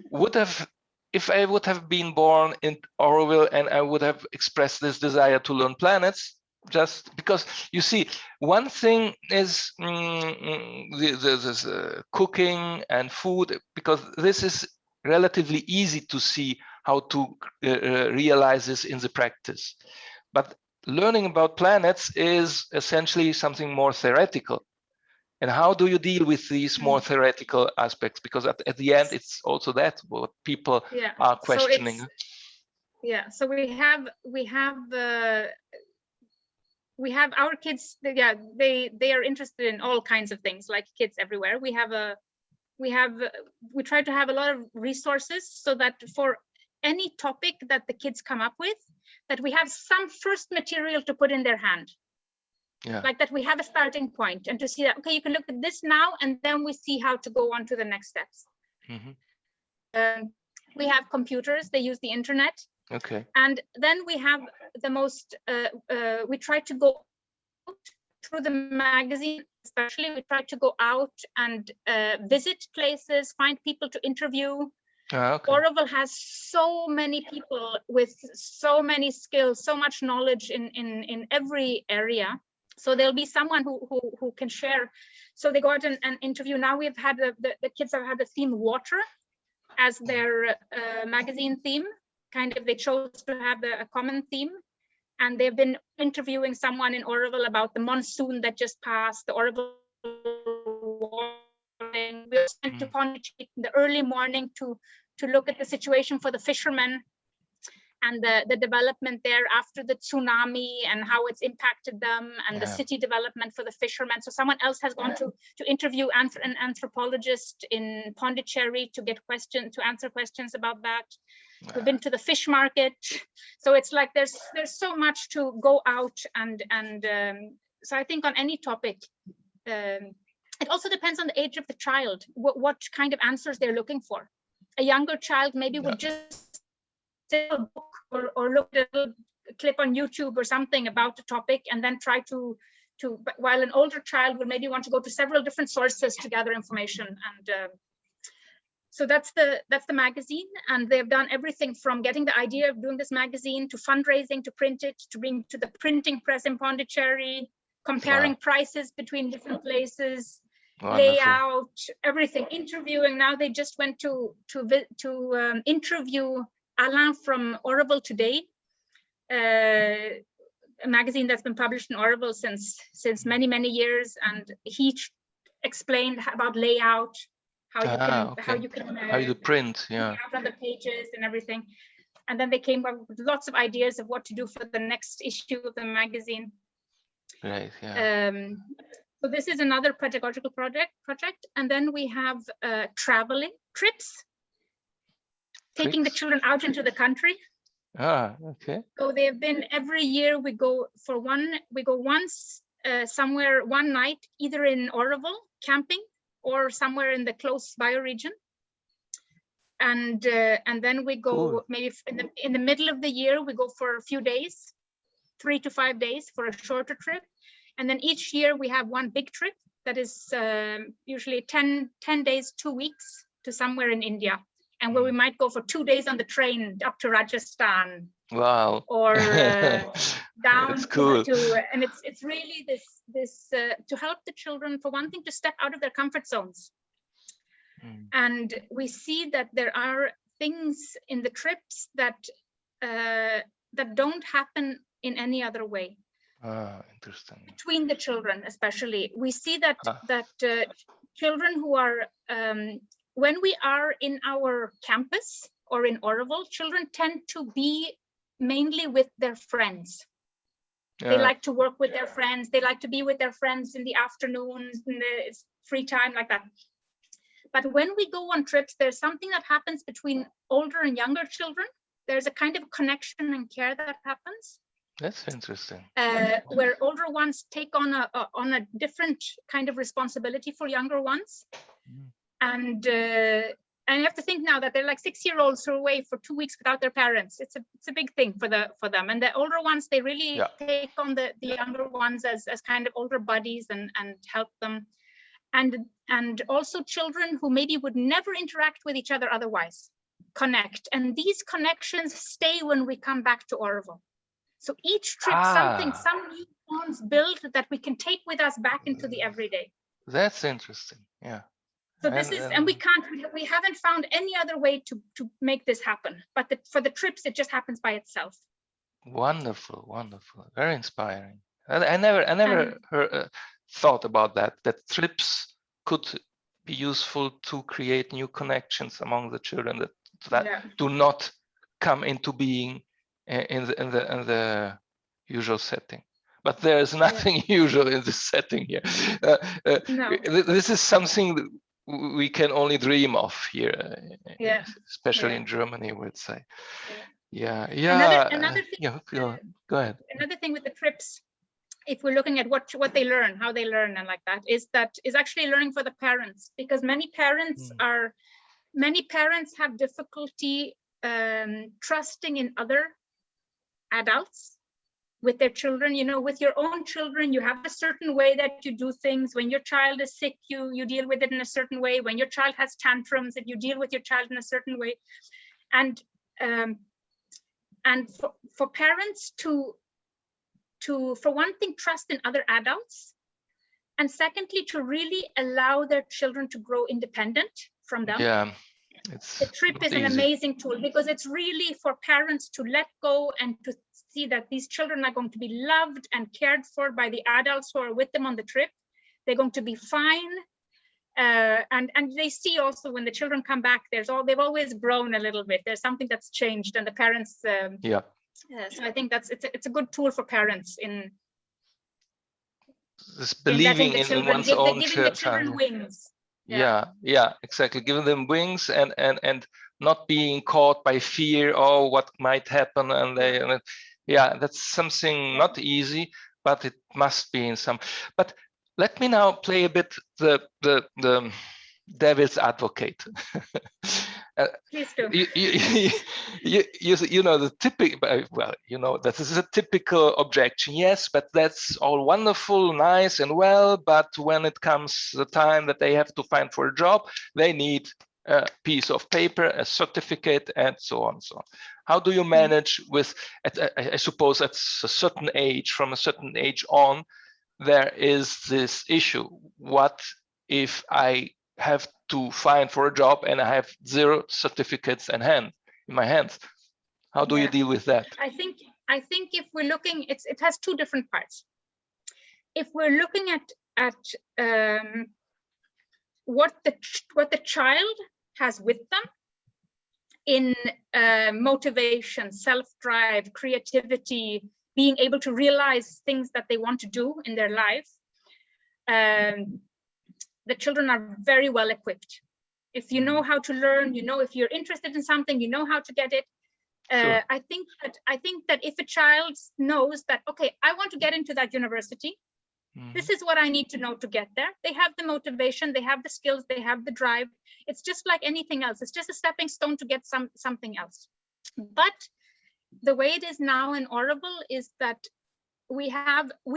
S1: would have if I would have been born in Auroville and I would have expressed this desire to learn planets, just because you see, one thing is cooking and food, because this is relatively easy to see how to realize this in the practice. But learning about planets is essentially something more theoretical. And how do you deal with these more theoretical aspects? Because at the end, it's also that what people are questioning.
S2: So we have our kids. They are interested in all kinds of things, like kids everywhere. We try to have a lot of resources so that for any topic that the kids come up with, that we have some first material to put in their hand. Like that we have a starting point, and to see that, okay, you can look at this now, and then we see how to go on to the next steps. We have computers, they use the internet.
S1: Okay.
S2: And then we have the most, we try to go out through the magazine, especially we try to go out and visit places, find people to interview. Okay. Oroville has so many people with so many skills, so much knowledge in every area. So there'll be someone who can share. So they go out and interview. Now we've had the kids have had the theme water as their magazine theme. Kind of, they chose to have a common theme, and they've been interviewing someone in Auroville about the monsoon that just passed, the Auroville warning. We went to Pondicherry in the early morning to look at the situation for the fishermen and the development there after the tsunami and how it's impacted them, and the city development for the fishermen. So someone else has gone to interview an anthropologist in Pondicherry to answer questions about that. We've been to the fish market. So it's like there's so much to go out and so I think on any topic, it also depends on the age of the child, what kind of answers they're looking for. A younger child maybe would just say a book or look at a little clip on YouTube or something about the topic, and then try to while an older child would maybe want to go to several different sources to gather information. And so that's the magazine, and they've done everything from getting the idea of doing this magazine to fundraising to print it, to bring to the printing press in Pondicherry, comparing prices between different places, layout, everything, interviewing. Now they just went to interview Alain from Auroville Today, a magazine that's been published in Auroville since many years, and he explained about layout, how you print, on the pages and everything. And then they came up with lots of ideas of what to do for the next issue of the magazine.
S1: Right.
S2: So this is another pedagogical project, and then we have traveling trips, taking the children out into the country.
S1: Okay.
S2: So they have been every year. We go once somewhere one night, either in Auroville camping or somewhere in the close bioregion. And then we go maybe in the middle of the year, we go for a few days, 3 to 5 days for a shorter trip. And then each year we have one big trip that is usually 10 days, 2 weeks to somewhere in India, and where we might go for 2 days on the train up to Rajasthan.
S1: Wow.
S2: Or down
S1: to
S2: and it's really this to help the children, for one thing, to step out of their comfort zones. And we see that there are things in the trips that don't happen in any other way.
S1: Interesting.
S2: Between the children, especially, we see that children who are when we are in our campus or in Auroville, children tend to be mainly with their friends. They like to work with their friends. They like to be with their friends in the afternoons, in the free time, like that. But when we go on trips, there's something that happens between older and younger children. There's a kind of connection and care that happens.
S1: That's interesting.
S2: Where older ones take on a different kind of responsibility for younger ones. And you have to think now that they're like 6-year-olds who are away for 2 weeks without their parents. It's a big thing for them. And the older ones, they really take on the younger ones as kind of older buddies and help them. And also children who maybe would never interact with each other otherwise. connect, and these connections stay when we come back to Auroville. So each trip, some new bonds build that we can take with us back into the everyday.
S1: That's interesting. Yeah.
S2: So this is, and we haven't found any other way to make this happen. But for the trips, it just happens by itself.
S1: Wonderful, wonderful, very inspiring. I never thought about that. That trips could be useful to create new connections among the children that do not come into being in the usual setting. But there is nothing usual in this setting here.
S2: No.
S1: This is something that we can only dream of here, especially in Germany, I would say. Yeah.
S2: Another thing,
S1: go ahead.
S2: Another thing with the trips, if we're looking at what they learn, how they learn, and like that, is actually learning for the parents, because many parents have difficulty trusting in other adults with their children. You know, with your own children, you have a certain way that you do things. When your child is sick, you deal with it in a certain way. When your child has tantrums, that you deal with your child in a certain way. And for parents to for one thing, trust in other adults, and secondly, to really allow their children to grow independent from them.
S1: Yeah,
S2: the trip is an amazing tool, because it's really for parents to let go and to see that these children are going to be loved and cared for by the adults who are with them on the trip. They're going to be fine. And they see also when the children come back, they've always grown a little bit. There's something that's changed, and the parents. So I think it's a good tool for parents in
S1: this believing in one's own
S2: giving the children wings.
S1: Yeah, exactly. Giving them wings and not being caught by fear. Oh, what might happen? And that's something not easy, but it must be in some. But let me now play a bit the devil's advocate.
S2: Please do.
S1: You know, the typical, well, you know, that is a typical objection. Yes, but that's all wonderful, nice and well, but when it comes the time that they have to find for a job, they need a piece of paper, a certificate, and so on and so on. How do you manage with, I suppose at a certain age, from a certain age on, there is this issue. What if I have to find for a job and I have 0 certificates in my hands? How do you deal with that?
S2: I think if we're looking, it has 2 different parts. If we're looking at what the child has with them in motivation, self-drive, creativity, being able to realize things that they want to do in their life, the children are very well equipped. If you know how to learn, you know, if you're interested in something, you know how to get it.
S1: Sure.
S2: I think that if a child knows that, okay, I want to get into that university, this is what I need to know to get there. They have the motivation, they have the skills, they have the drive. It's just like anything else. It's just a stepping stone to get something else. But the way it is now in Auroville is that we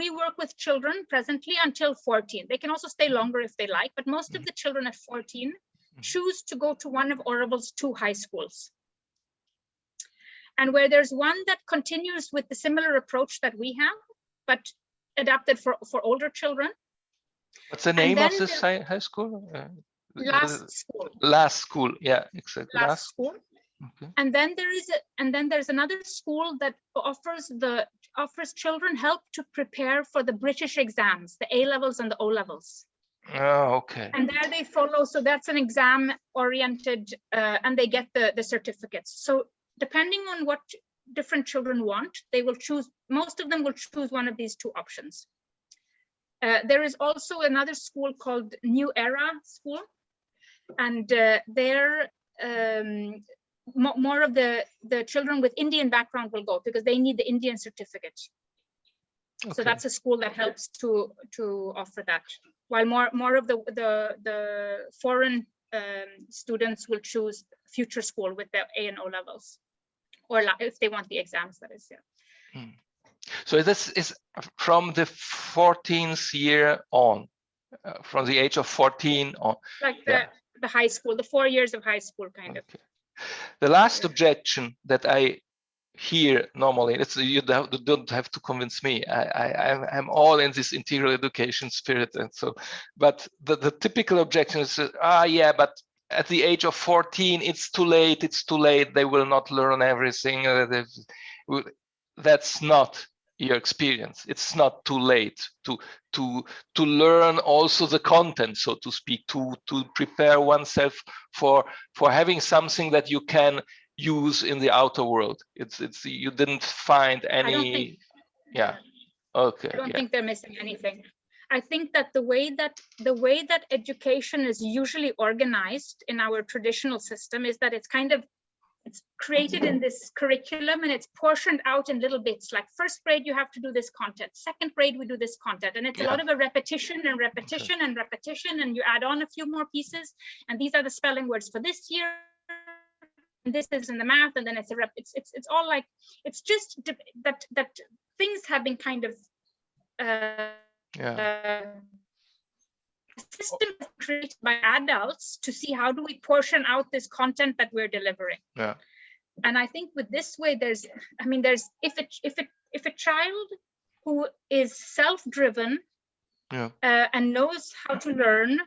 S2: work with children presently until 14. They can also stay longer if they like, but most of the children at 14 choose to go to one of Auroville's 2 high schools. And where there's one that continues with the similar approach that we have, but adapted for older children.
S1: What's the name of this high school? Last school. Yeah, exactly.
S2: Last school. Okay. And then there's another school that offers children help to prepare for the British exams, the A levels and the O levels.
S1: Oh, okay.
S2: And there they follow. So that's an exam oriented, and they get the certificates. So depending on what different children want, they will choose. Most of them will choose one of these 2 options. There is also another school called New Era School, and they're more of the children with Indian background will go because they need the Indian certificate. Okay. So that's a school that helps to offer that. While more of the foreign students will choose future school with their A and O levels, or if they want the exams, that is. Yeah.
S1: So this is from the 14th year on, from the age of 14 on.
S2: Like the high school, the 4 years of high school, kind of.
S1: The last objection that I hear normally, you don't have to convince me. I'm all in this integral education spirit, and so. But the typical objection is, yeah, but at the age of 14, it's too late. It's too late. They will not learn everything. That's not your experience. It's not too late to learn also the content, so to speak, to prepare oneself for having something that you can use in the outer world. It's you didn't find any.
S2: I don't think,
S1: yeah. Okay.
S2: I don't think they're missing anything. I think that the way that education is usually organized in our traditional system is that it's created in this curriculum, and it's portioned out in little bits. Like first grade, you have to do this content. Second grade, we do this content. And it's a lot of a repetition and repetition and repetition. And you add on a few more pieces. And these are the spelling words for this year. And this is in the math. And then it's it's all like, it's just that things have been kind of, system created by adults to see how do we portion out this content that we're delivering.
S1: Yeah.
S2: And I think with this way, there's if a child who is self-driven and knows how to learn,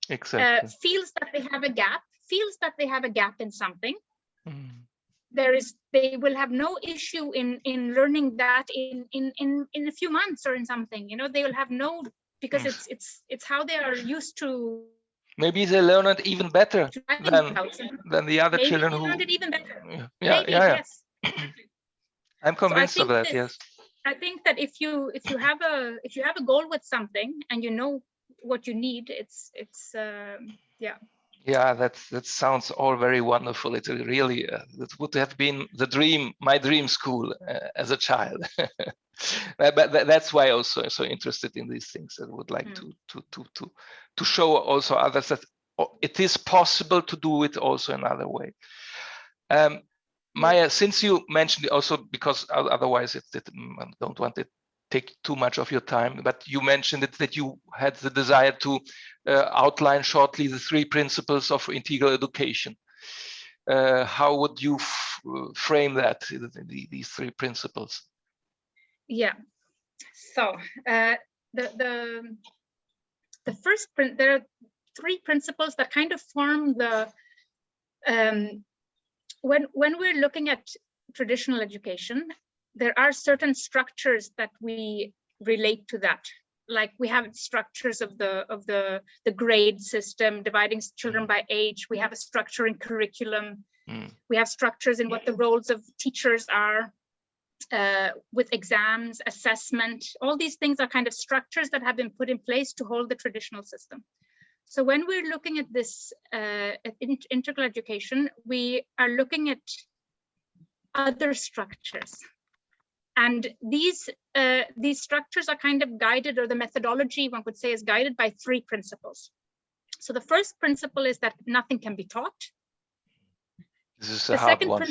S1: exactly,
S2: feels that they have a gap in something, they will have no issue in learning that in a few months or in something. You know, they will have no, because it's how they are used to.
S1: Maybe they learn it even better than the other children who
S2: learned it even better.
S1: Yeah.
S2: Yes.
S1: I'm convinced of that. Yes.
S2: I think that if you have a goal with something and you know what you need, it's yeah. Yeah,
S1: that sounds all very wonderful. It really it would have been my dream school as a child. But that's why also so interested in these things. I would like to show also others that it is possible to do it also another way. Maya, since you mentioned it also, because otherwise I don't want to take too much of your time, but you mentioned it that you had the desire to outline shortly the 3 principles of integral education. How would you frame that, these 3 principles?
S2: Yeah. So the first, there are 3 principles that kind of form the when we're looking at traditional education, there are certain structures that we relate to that. Like we have structures of the grade system, dividing children by age. We have a structure in curriculum. We have structures in what the roles of teachers are, with exams, assessment. All these things are kind of structures that have been put in place to hold the traditional system. So when we're looking at this integral education, we are looking at other structures. And these structures are kind of guided, or the methodology, one could say, is guided by 3 principles. So the first principle is that nothing can be taught.
S1: This is a hard one.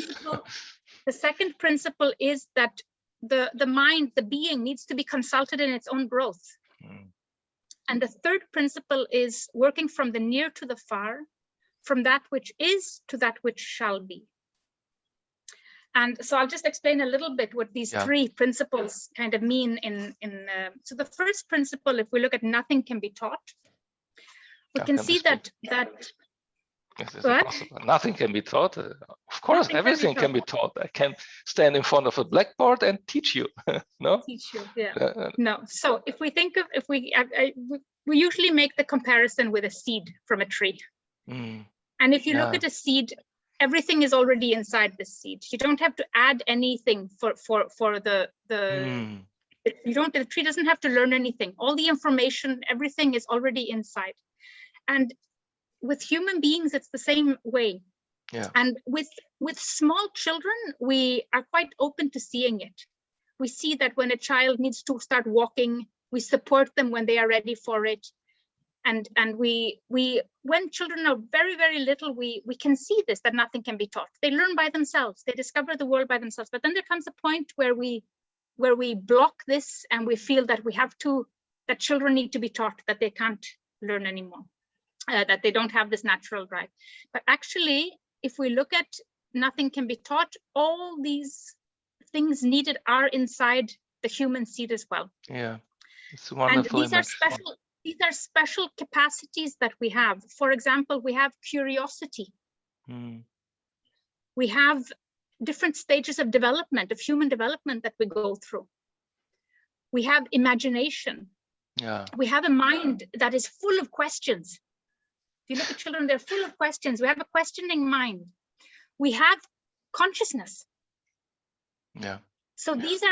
S2: The second principle is that the mind, the being, needs to be consulted in its own growth. And the third principle is working from the near to the far, from that which is to that which shall be. And so I'll just explain a little bit what these 3 principles kind of mean so the first principle, if we look at nothing can be taught, we can see that
S1: nothing can be taught. Of course, everything can be taught. I can stand in front of a blackboard and teach you. No?
S2: Teach you, yeah. No. So if we think of, we usually make the comparison with a seed from a tree. And if you look at a seed, everything is already inside the seed. You don't have to add anything for the the tree doesn't have to learn anything. All the information, everything is already inside. And with human beings, it's the same way.
S1: Yeah.
S2: And with small children, we are quite open to seeing it. We see that when a child needs to start walking, we support them when they are ready for it. And we when children are very, very little, we can see this, that nothing can be taught. They learn by themselves. They discover the world by themselves. But then there comes a point where we block this, and we feel that that children need to be taught, that they can't learn anymore, that they don't have this natural drive. But actually, if we look at nothing can be taught. All these things needed are inside the human seed as well.
S1: Yeah, it's a wonderful
S2: and these
S1: image.
S2: are special. These are special capacities that we have. For example, we have curiosity. We have different stages of development, of human development that we go through. We have imagination.
S1: Yeah.
S2: We have a mind that is full of questions. If you look at children, they're full of questions. We have a questioning mind. We have consciousness.
S1: Yeah.
S2: So these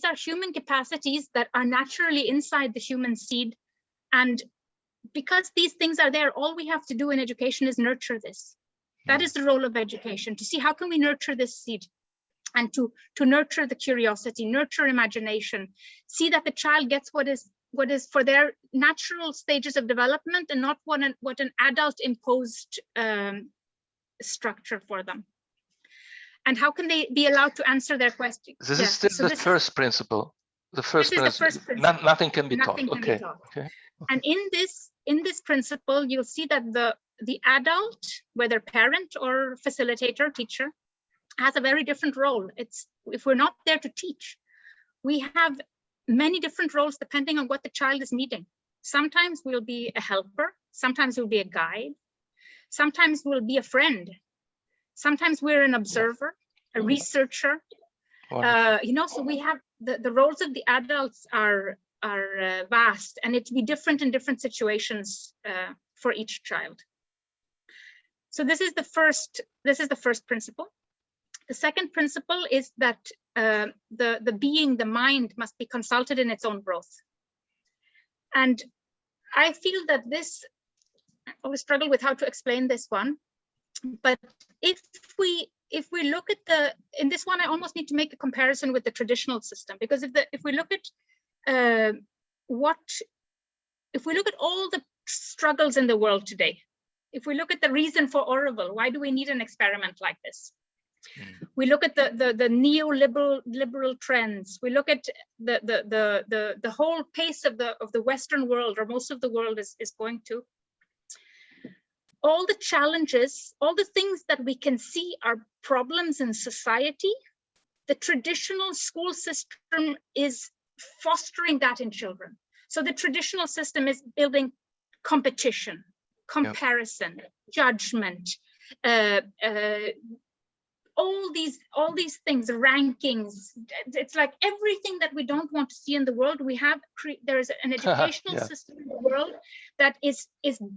S2: are human capacities that are naturally inside the human seed. And because these things are there, all we have to do in education is nurture this. That is the role of education, to see how can we nurture this seed, and to nurture the curiosity, nurture imagination, see that the child gets what is for their natural stages of development, and not what an adult imposed structure for them. And how can they be allowed to answer their questions?
S1: This is still the first principle. The first principle. Nothing can be taught. Okay. Okay.
S2: And in this principle, you'll see that the adult, whether parent or facilitator, teacher, has a very different role. If we're not there to teach, we have many different roles depending on what the child is needing. Sometimes we'll be a helper, sometimes we'll be a guide, sometimes we'll be a friend, sometimes we're an observer, a researcher. So we have the roles of the adults are vast, and it will be different in different situations for each child. So this is the first principle. The second principle is that the mind must be consulted in its own growth. And I feel that this, I always struggle with how to explain this one, but if we look at in this one, I almost need to make a comparison with the traditional system, because if we look at all the struggles in the world today, if we look at the reason for Auroville, why do we need an experiment like this? We look at the neoliberal trends. We look at the whole pace of the Western world, or most of the world is going to. All the challenges, all the things that we can see are problems in society, the traditional school system is fostering that in children. So the traditional system is building competition, comparison, judgment, all these things, rankings. It's like everything that we don't want to see in the world. We have there is an educational system in the world that is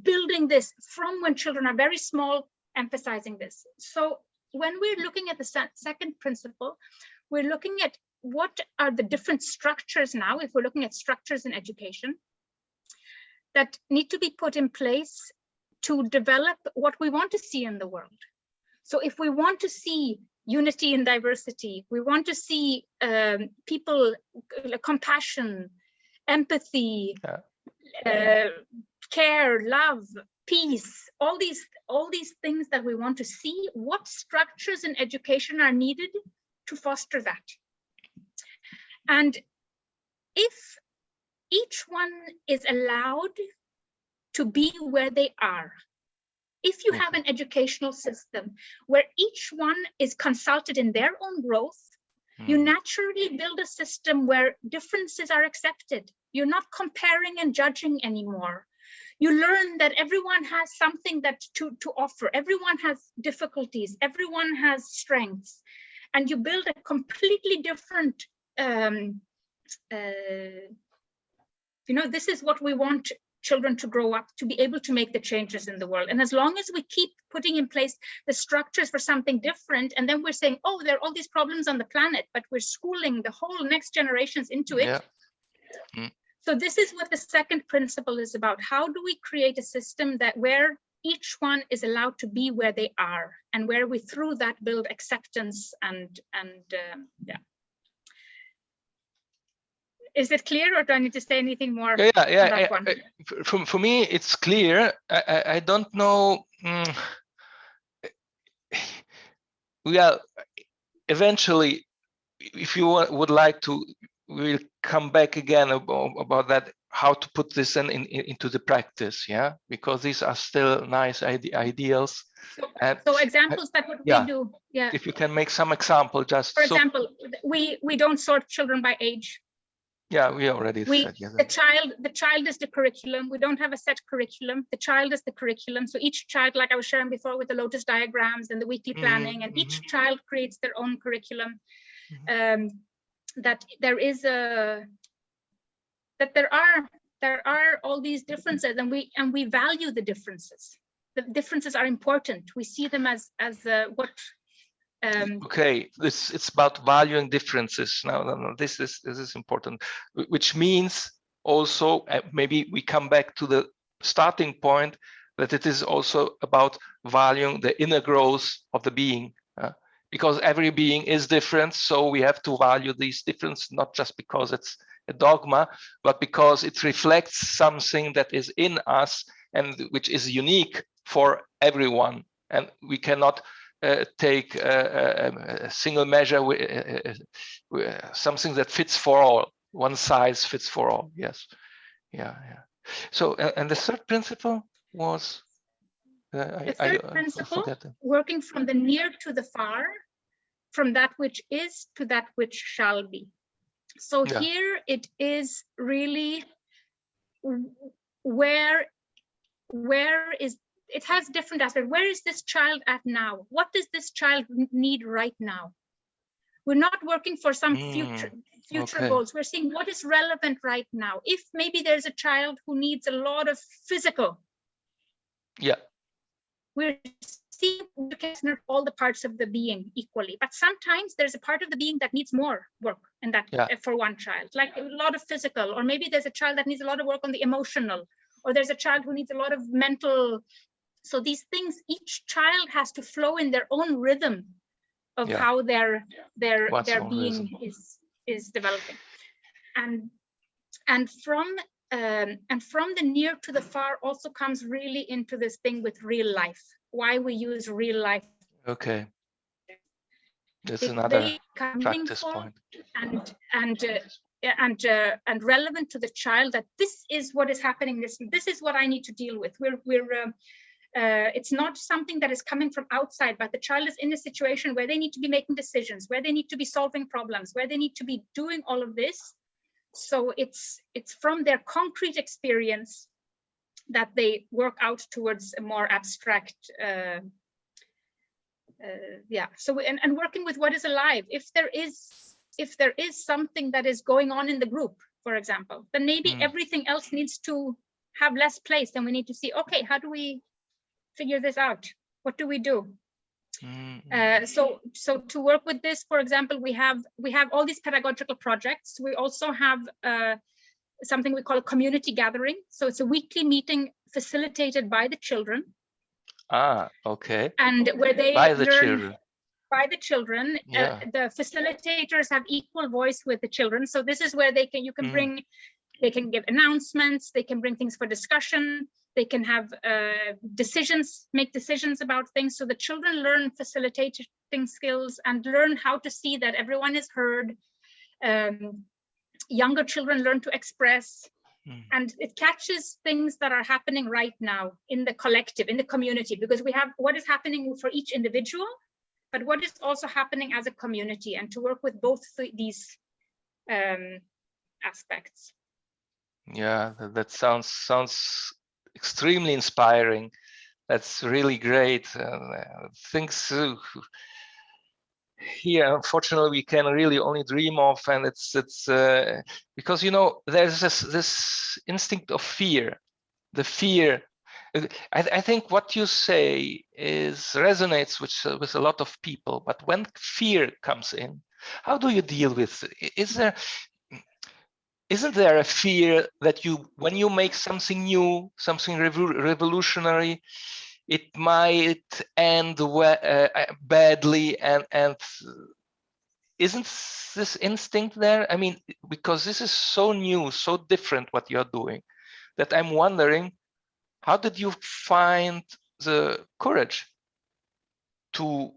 S2: building this from when children are very small, emphasizing this. So when we're looking at the second principle, we're looking at what are the different structures now, if we're looking at structures in education, that need to be put in place to develop what we want to see in the world. So if we want to see unity and diversity, we want to see people, compassion, empathy, care, love, peace, all these things that we want to see, what structures in education are needed to foster that? And if each one is allowed to be where they are, if you have an educational system where each one is consulted in their own growth, you naturally build a system where differences are accepted. You're not comparing and judging anymore. You learn that everyone has something to offer. Everyone has difficulties. Everyone has strengths. And you build a completely different, this is what we want children to grow up, to be able to make the changes in the world. And as long as we keep putting in place the structures for something different, and then we're saying, oh, there are all these problems on the planet, but we're schooling the whole next generations into it. So this is what the second principle is about. How do we create a system where each one is allowed to be where they are, and where we through that build acceptance and. Is it clear, or do I need to say anything more?
S1: For me, it's clear. I don't know. Well, eventually, if you would like to, we'll come back again about that. how to put this into the practice, yeah, because these are still nice ideals.
S2: So examples that what we do, yeah.
S1: If you can make some example, just
S2: for example, we don't sort children by age.
S1: Yeah, we already said
S2: the child is the curriculum. We don't have a set curriculum. The child is the curriculum. So each child, like I was sharing before with the lotus diagrams and the weekly planning, and each child creates their own curriculum. That there is there are all these differences, and we value the differences. The differences are important. We see them as what.
S1: Okay, it's about valuing differences. No, this is important, which means also maybe we come back to the starting point, that it is also about valuing the inner growth of the being, because every being is different. So we have to value these differences, not just because it's a dogma, but because it reflects something that is in us and which is unique for everyone, and we cannot take a single measure, something that fits for all. One size fits for all. Yes, yeah. So, and the third principle was
S2: the third principle, working from the near to the far, from that which is to that which shall be. So here it is really where is. It has different aspects. Where is this child at now? What does this child need right now? We're not working for some future goals. We're seeing what is relevant right now. If maybe there's a child who needs a lot of physical, we're seeing we can serve all the parts of the being equally. But sometimes there's a part of the being that needs more work, and that for one child, like a lot of physical, or maybe there's a child that needs a lot of work on the emotional, or there's a child who needs a lot of mental. So these things, each child has to flow in their own rhythm of how their being is developing, and from the near to the far also comes really into this thing with real life. Why we use real life?
S1: Okay, that's another practice point,
S2: and relevant to the child. That this is what is happening. This is what I need to deal with. It's not something that is coming from outside, but the child is in a situation where they need to be making decisions, where they need to be solving problems, where they need to be doing all of this. So it's from their concrete experience that they work out towards a more abstract, So and working with what is alive. If there is something that is going on in the group, for example, then maybe everything else needs to have less place. Then we need to see, okay, how do we figure this out? What do we do? So to work with this, for example, we have all these pedagogical projects. We also have something we call a community gathering. So it's a weekly meeting facilitated by the children.
S1: Okay.
S2: And where they
S1: learn
S2: by the children. The facilitators have equal voice with the children. So this is where they can give announcements, they can bring things for discussion, they can have make decisions about things. So the children learn facilitating skills and learn how to see that everyone is heard. Younger children learn to express, and it catches things that are happening right now in the collective, in the community, because we have what is happening for each individual, but what is also happening as a community, and to work with both these aspects.
S1: Yeah, that sounds extremely inspiring. That's really great. Things here, unfortunately, we can really only dream of, and it's because there's this instinct of fear. The fear. I think what you say resonates with a lot of people. But when fear comes in, how do you deal with it? Isn't there a fear that when you make something new, something revolutionary, it might end badly, and isn't this instinct there? I mean, because this is so new, so different what you're doing, that I'm wondering, how did you find the courage to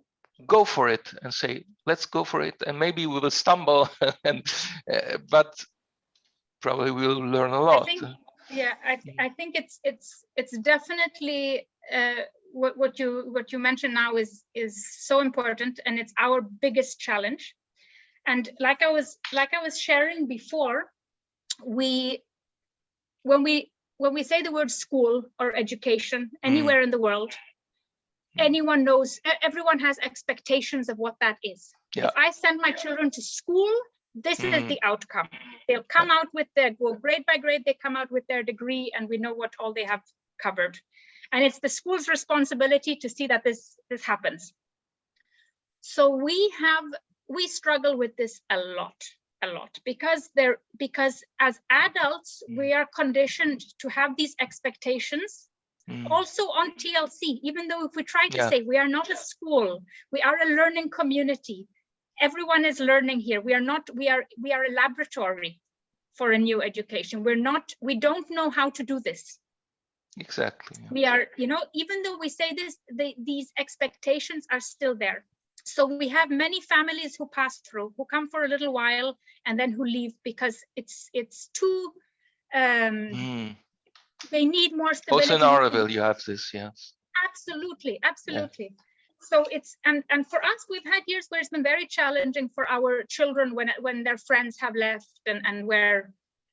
S1: go for it and say, let's go for it, and maybe we will stumble, but probably will learn a lot.
S2: I think it's definitely what you mentioned now is so important, and it's our biggest challenge. And like I was sharing before, when we say the word school or education anywhere in the world, anyone knows, everyone has expectations of what that is. If I send my children to school, this is the outcome. They'll come out with go grade by grade, they come out with their degree, and we know what all they have covered. And it's the school's responsibility to see that this happens. So we struggle with this a lot, because as adults, we are conditioned to have these expectations. Also on TLC, even though if we try to say we are not a school, we are a learning community. Everyone is learning here. We are a laboratory for a new education. We don't know how to do this.
S1: Exactly.
S2: We are, even though we say this, these expectations are still there. So we have many families who pass through, who come for a little while and then who leave because it's too, they need more stability.
S1: Also in Auroville, you have this, yes.
S2: Absolutely. Yeah. So it's, and for us, we've had years where it's been very challenging for our children when their friends have left and where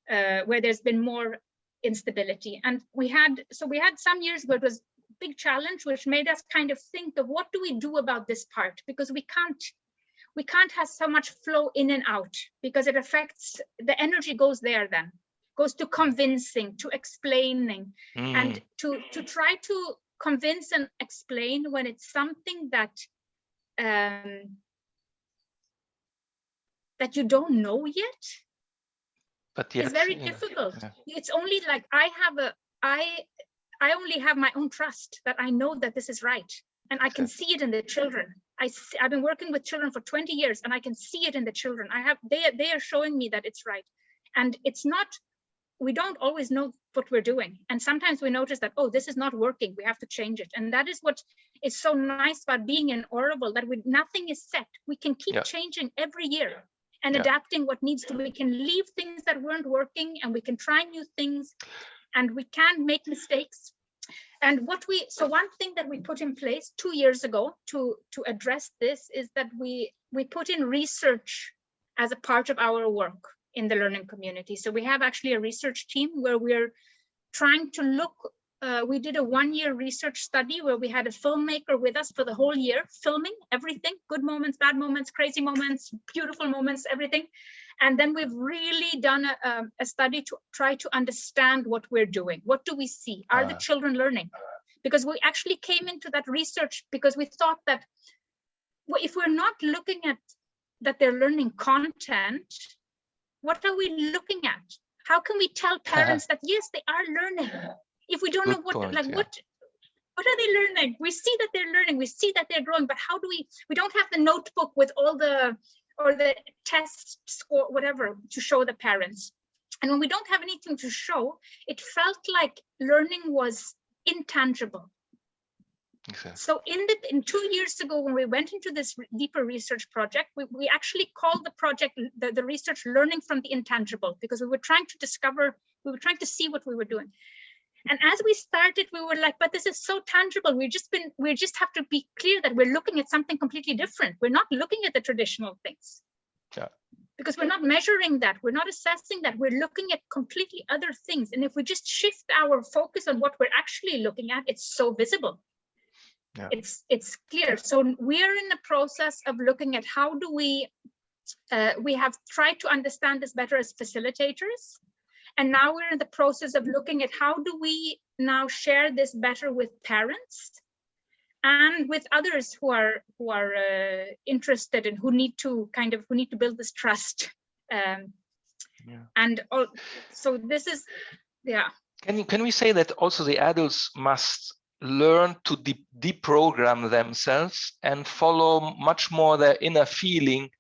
S2: there's been more instability. And we had some years where it was a big challenge, which made us kind of think of what do we do about this part? Because we can't have so much flow in and out, because it affects, the energy goes there then. Goes to convincing, to explaining, and to try to convince and explain when it's something that that you don't know yet. But it's very difficult. Yeah. It's only like I only have my own trust that I know that this is right, and I can see it in the children. I've been working with children for 20 years, and I can see it in the children. They are showing me that it's right, and it's not. We don't always know what we're doing. And sometimes we notice that, oh, this is not working. We have to change it. And that is what is so nice about being in Oroville, that nothing is set. We can keep changing every year and adapting what needs to. We can leave things that weren't working, and we can try new things, and we can make mistakes. And so one thing that we put in place 2 years ago to address this is that we put in research as a part of our work in the learning community. So we have actually a research team where we're trying to look, we did a 1-year research study where we had a filmmaker with us for the whole year, filming everything, good moments, bad moments, crazy moments, beautiful moments, everything. And then we've really done a study to try to understand what we're doing. What do we see? Are the children learning? Because we actually came into that research because we thought that if we're not looking at that they're learning content, what are we looking at? How can we tell parents that yes, they are learning? If we don't know what are they learning? We see that they're learning, we see that they're growing, but how do we don't have the notebook with all the test score, whatever, to show the parents. And when we don't have anything to show, it felt like learning was intangible. Exactly. So in 2 years ago, when we went into this deeper research project, we actually called the project the research learning from the intangible, because we were trying to see what we were doing. And as we started, we were like, but this is so tangible. We just have to be clear that we're looking at something completely different. We're not looking at the traditional things. Yeah. Because we're not measuring that. We're not assessing that. We're looking at completely other things. And if we just shift our focus on what we're actually looking at, it's so visible. Yeah. It's clear. So we're in the process of looking at how do we have tried to understand this better as facilitators. And now we're in the process of looking at how do we now share this better with parents and with others who are interested and who need to build this trust. And so this is,
S1: Can we say that also the adults must learn to deprogram themselves and follow much more their inner feeling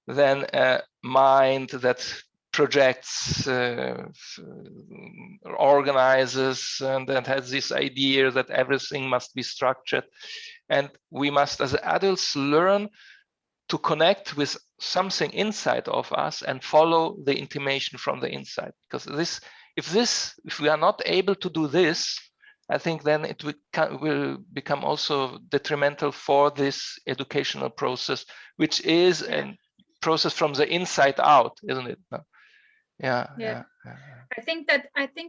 S1: than a mind that projects, organizes, and that has this idea that everything must be structured. And we must, as adults, learn to connect with something inside of us and follow the intimation from the inside. Because if we are not able to do this, I think then it will become also detrimental for this educational process, which is a process from the inside out, isn't it? Yeah.
S2: I think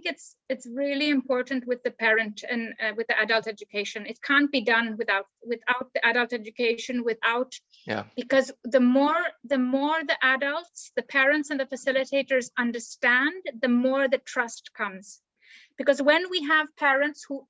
S2: it's really important with the parent and with the adult education. It can't be done without the adult education, because the more the adults, the parents and the facilitators understand, the more the trust comes. Because when we have parents who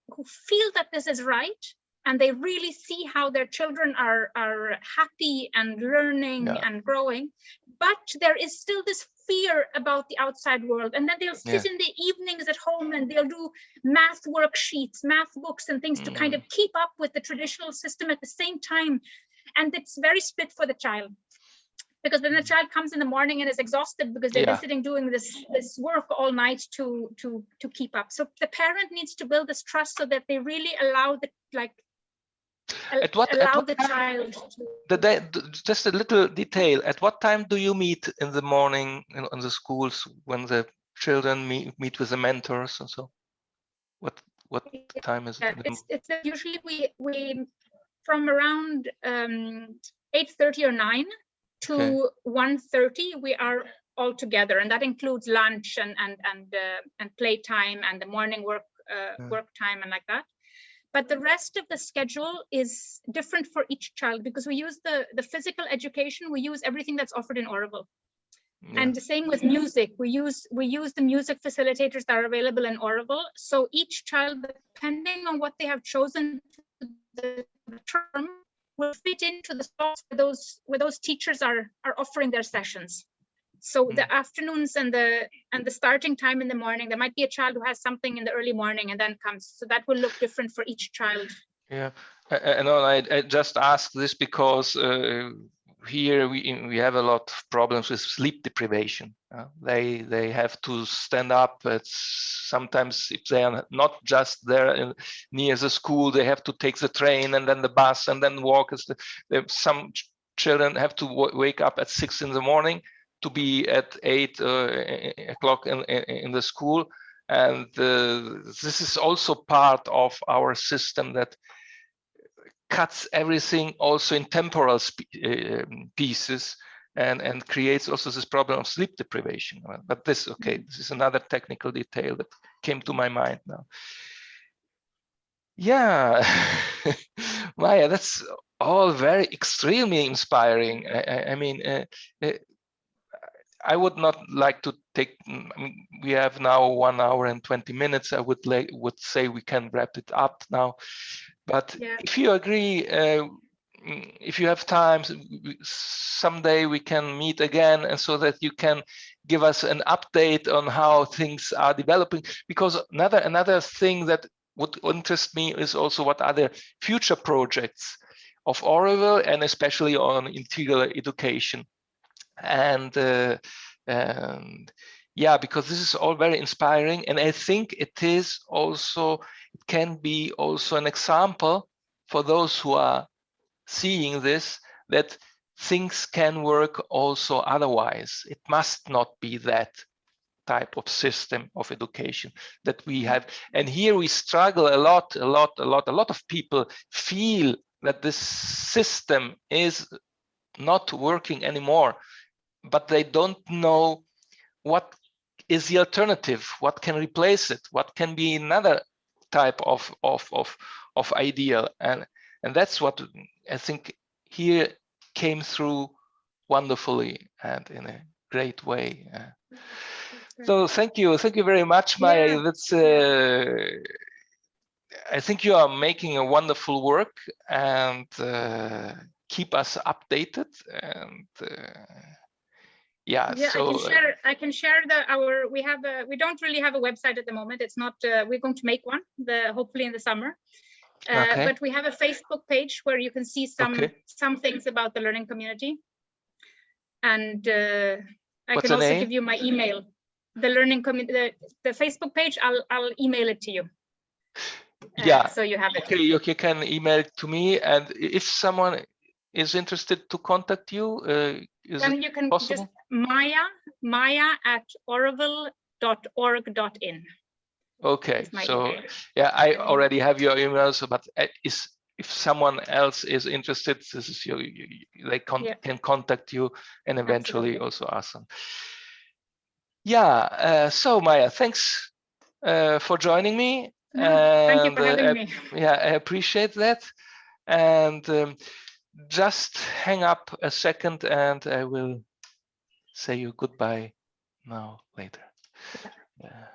S2: feel that this is right, and they really see how their children are happy and learning and growing, but there is still this fear about the outside world, and then they'll sit in the evenings at home and they'll do math worksheets, math books and things to kind of keep up with the traditional system at the same time, and it's very split for the child. Because then the child comes in the morning and is exhausted because they've been sitting doing this work all night to keep up. So the parent needs to build this trust so that they really allow the child to...
S1: Just a little detail. At what time do you meet in the morning in the schools when the children meet with the mentors and so? What time is it?
S2: It's usually we from around 8:30 or 9 to 1:30 we are all together, and that includes lunch and playtime and the morning work time and like that. But the rest of the schedule is different for each child, because we use the physical education, we use everything that's offered in Auroville. And the same with music, we use the music facilitators that are available in Auroville. So each child, depending on what they have chosen the term, will fit into the spots where those teachers are offering their sessions. So the afternoons and the starting time in the morning, there might be a child who has something in the early morning and then comes. So that will look different for each child.
S1: Yeah, I just ask this because here we have a lot of problems with sleep deprivation. They have to stand up. Sometimes if they are not just there near the school, they have to take the train and then the bus and then walk. Some children have to wake up at 6 in the morning to be at 8 o'clock in the school. And this is also part of our system that cuts everything also in temporal pieces and creates also this problem of sleep deprivation. But this is another technical detail that came to my mind now. Yeah, Maya, that's all very extremely inspiring. I mean, I would not like to take. I mean, we have now 1 hour and 20 minutes. I would say we can wrap it up now. But if you agree, if you have time, someday we can meet again, and so that you can give us an update on how things are developing. Because another thing that would interest me is also what are the future projects of Auroville, and especially on integral education. And because this is all very inspiring, and I think it can be also an example for those who are seeing this, that things can work also otherwise. It must not be that type of system of education that we have. And here we struggle a lot. A lot of people feel that this system is not working anymore, but they don't know what is the alternative, what can replace it, what can be another type of ideal, and that's what I think here came through wonderfully and in a great way. So thank you very much, Maya. That's I think you are making a wonderful work, and keep us updated. And so
S2: I can share we don't really have a website at the moment. It's not. We're going to make one hopefully in the summer. But we have a Facebook page where you can see some things about the learning community. And I can also give you my email. The learning community, the Facebook page. I'll email it to you. So you have it.
S1: Okay, you can email it to me, and if someone is interested to contact you, is
S2: then
S1: it
S2: you can
S1: possible?
S2: just maya@auroville.org.in.
S1: Okay, so
S2: email.
S1: yeah, I already have your emails, but if someone else is interested, this is they can contact you and eventually also ask them. Yeah, so Maya, thanks for joining me.
S2: Thank you for having me.
S1: Yeah, I appreciate that. And just hang up a second and I will say you goodbye now later. Yeah.